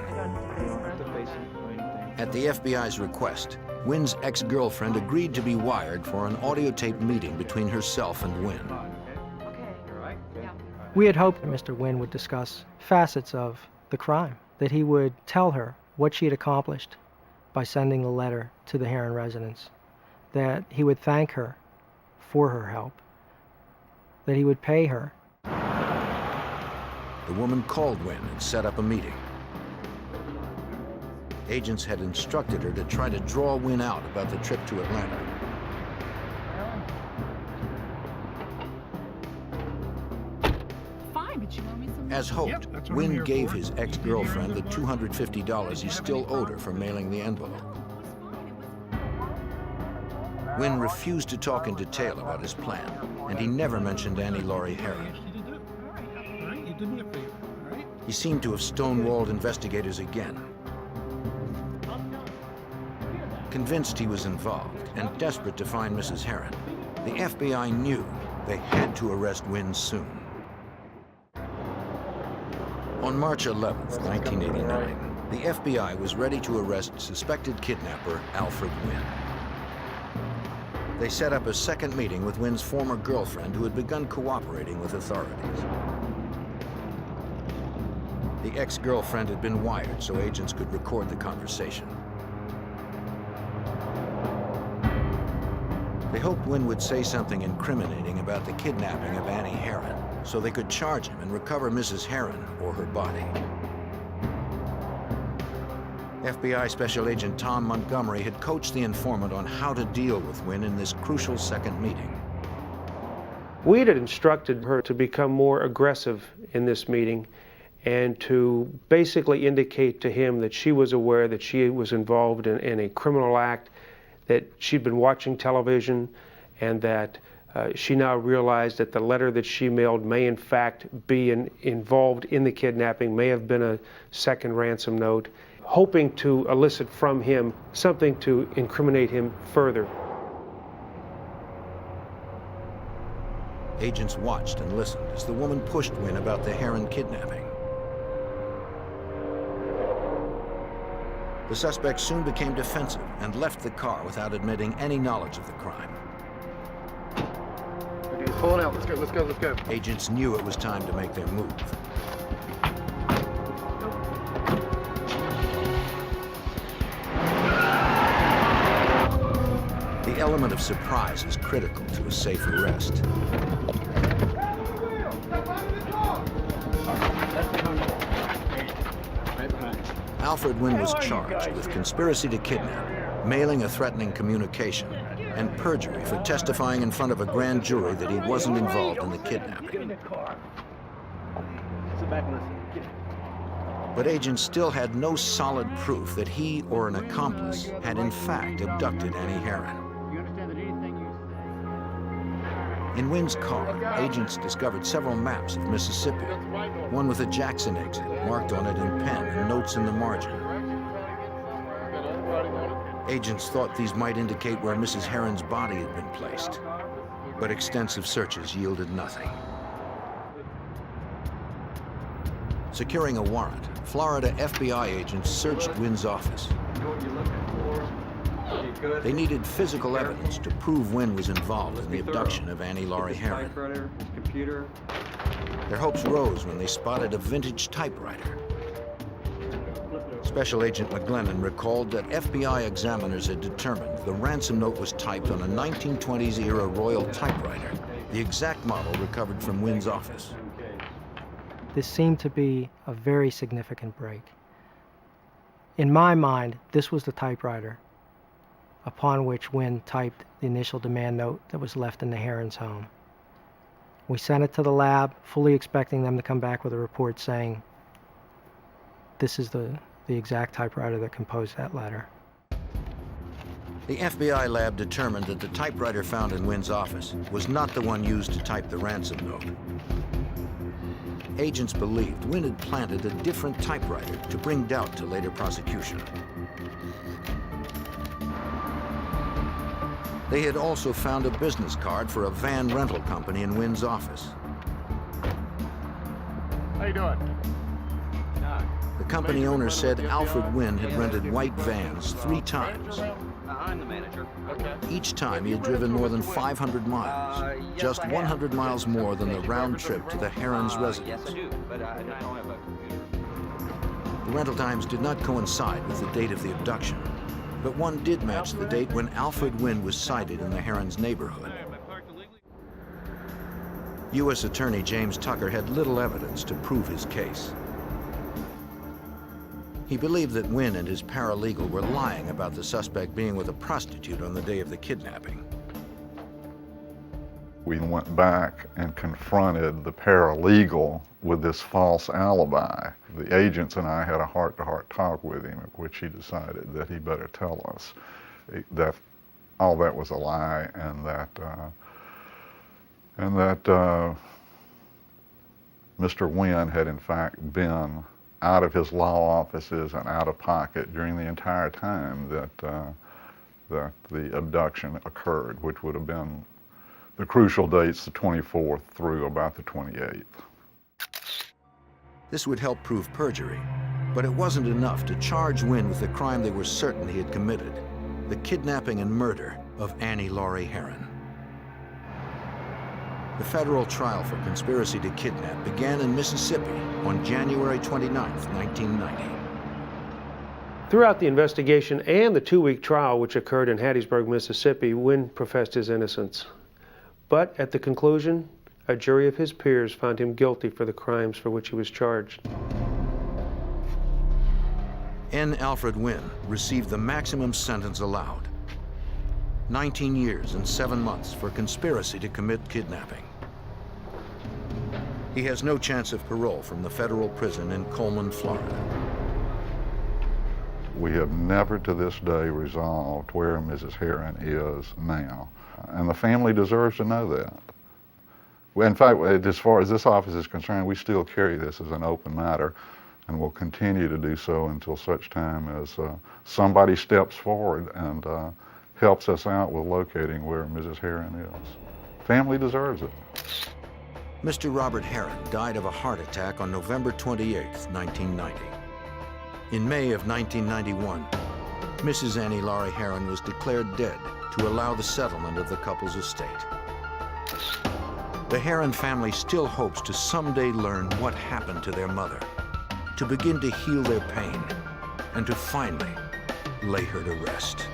At the FBI's request, Wynn's ex-girlfriend agreed to be wired for an audio tape meeting between herself and Wynn. We had hoped that Mr. Wynn would discuss facets of the crime, that he would tell her what she had accomplished by sending the letter to the Herron residence, that he would thank her for her help, that he would pay her. The woman called Wynn and set up a meeting. Agents had instructed her to try to draw Wynn out about the trip to Atlanta. As hoped, Wynn gave his ex-girlfriend the $250 he still owed her for mailing the envelope. Wynn refused to talk in detail about his plan, and he never mentioned Annie Laurie Herron. He seemed to have stonewalled investigators again. Convinced he was involved and desperate to find Mrs. Herron, the FBI knew they had to arrest Wynn soon. On March 11th, 1989, the FBI was ready to arrest suspected kidnapper Alfred Wynn. They set up a second meeting with Wynn's former girlfriend who had begun cooperating with authorities. The ex-girlfriend had been wired so agents could record the conversation. They hoped Wynn would say something incriminating about the kidnapping of Annie Herron, so they could charge him and recover Mrs. Herron or her body. FBI Special Agent Tom Montgomery had coached the informant on how to deal with Wynn in this crucial second meeting. We had instructed her to become more aggressive in this meeting and to basically indicate to him that she was aware that she was involved in a criminal act, that she'd been watching television, and that she now realized that the letter that she mailed may in fact be involved in the kidnapping, may have been a second ransom note, hoping to elicit from him something to incriminate him further. Agents watched and listened as the woman pushed Wynn about the Heron kidnapping. The suspect soon became defensive and left the car without admitting any knowledge of the crime. He's pulling out. Let's go, let's go, let's go. Agents knew it was time to make their move. The element of surprise is critical to a safe arrest. Alfred Wynn was charged with conspiracy to kidnap, mailing a threatening communication, and perjury for testifying in front of a grand jury that he wasn't involved in the kidnapping. But agents still had no solid proof that he or an accomplice had in fact abducted Annie Heron. In Wynn's car, agents discovered several maps of Mississippi, one with a Jackson exit marked on it in pen and notes in the margin. Agents thought these might indicate where Mrs. Heron's body had been placed, but extensive searches yielded nothing. Securing a warrant, Florida FBI agents searched Wynn's office. They needed physical evidence to prove Wynn was involved in the abduction of Annie Laurie Heron. Their hopes rose when they spotted a vintage typewriter. Special Agent McGlennon recalled that FBI examiners had determined the ransom note was typed on a 1920s-era Royal typewriter, the exact model recovered from Wynn's office. This seemed to be a very significant break. In my mind, this was the typewriter upon which Wynn typed the initial demand note that was left in the Heron's home. We sent it to the lab, fully expecting them to come back with a report saying, this is the exact typewriter that composed that letter. The FBI lab determined that the typewriter found in Wynn's office was not the one used to type the ransom note. Agents believed Wynn had planted a different typewriter to bring doubt to later prosecution. They had also found a business card for a van rental company in Wynn's office. How you doing? The company owner said Alfred Wynn had rented white vans 3 times. I'm the manager. Okay. Each time he had driven more than 500 miles, just 100 miles more than the round trip to the Heron's residence. Yes, I do, but I don't have a computer. The rental times did not coincide with the date of the abduction, but one did match the date when Alfred Wynn was sighted in the Heron's neighborhood. U.S. Attorney James Tucker had little evidence to prove his case. He believed that Wynn and his paralegal were lying about the suspect being with a prostitute on the day of the kidnapping. We went back and confronted the paralegal with this false alibi. The agents and I had a heart-to-heart talk with him, at which he decided that he better tell us that all that was a lie, and that Mr. Wynn had in fact been out of his law offices and out of pocket during the entire time that the abduction occurred, which would have been the crucial dates, the 24th through about the 28th. This would help prove perjury, but it wasn't enough to charge Wynn with the crime they were certain he had committed, the kidnapping and murder of Annie Laurie Heron. The federal trial for conspiracy to kidnap began in Mississippi on January 29, 1990. Throughout the investigation and the 2-week trial, which occurred in Hattiesburg, Mississippi, Wynn professed his innocence. But at the conclusion, a jury of his peers found him guilty for the crimes for which he was charged. N. Alfred Wynn received the maximum sentence allowed: 19 years and 7 months for conspiracy to commit kidnapping. He has no chance of parole from the federal prison in Coleman, Florida. We have never to this day resolved where Mrs. Heron is now, and the family deserves to know that. In fact, as far as this office is concerned, we still carry this as an open matter, and will continue to do so until such time as somebody steps forward and helps us out with locating where Mrs. Heron is. family deserves it. Mr. Robert Heron died of a heart attack on November 28, 1990. In May of 1991, Mrs. Annie Laurie Heron was declared dead to allow the settlement of the couple's estate. The Heron family still hopes to someday learn what happened to their mother, to begin to heal their pain, and to finally lay her to rest.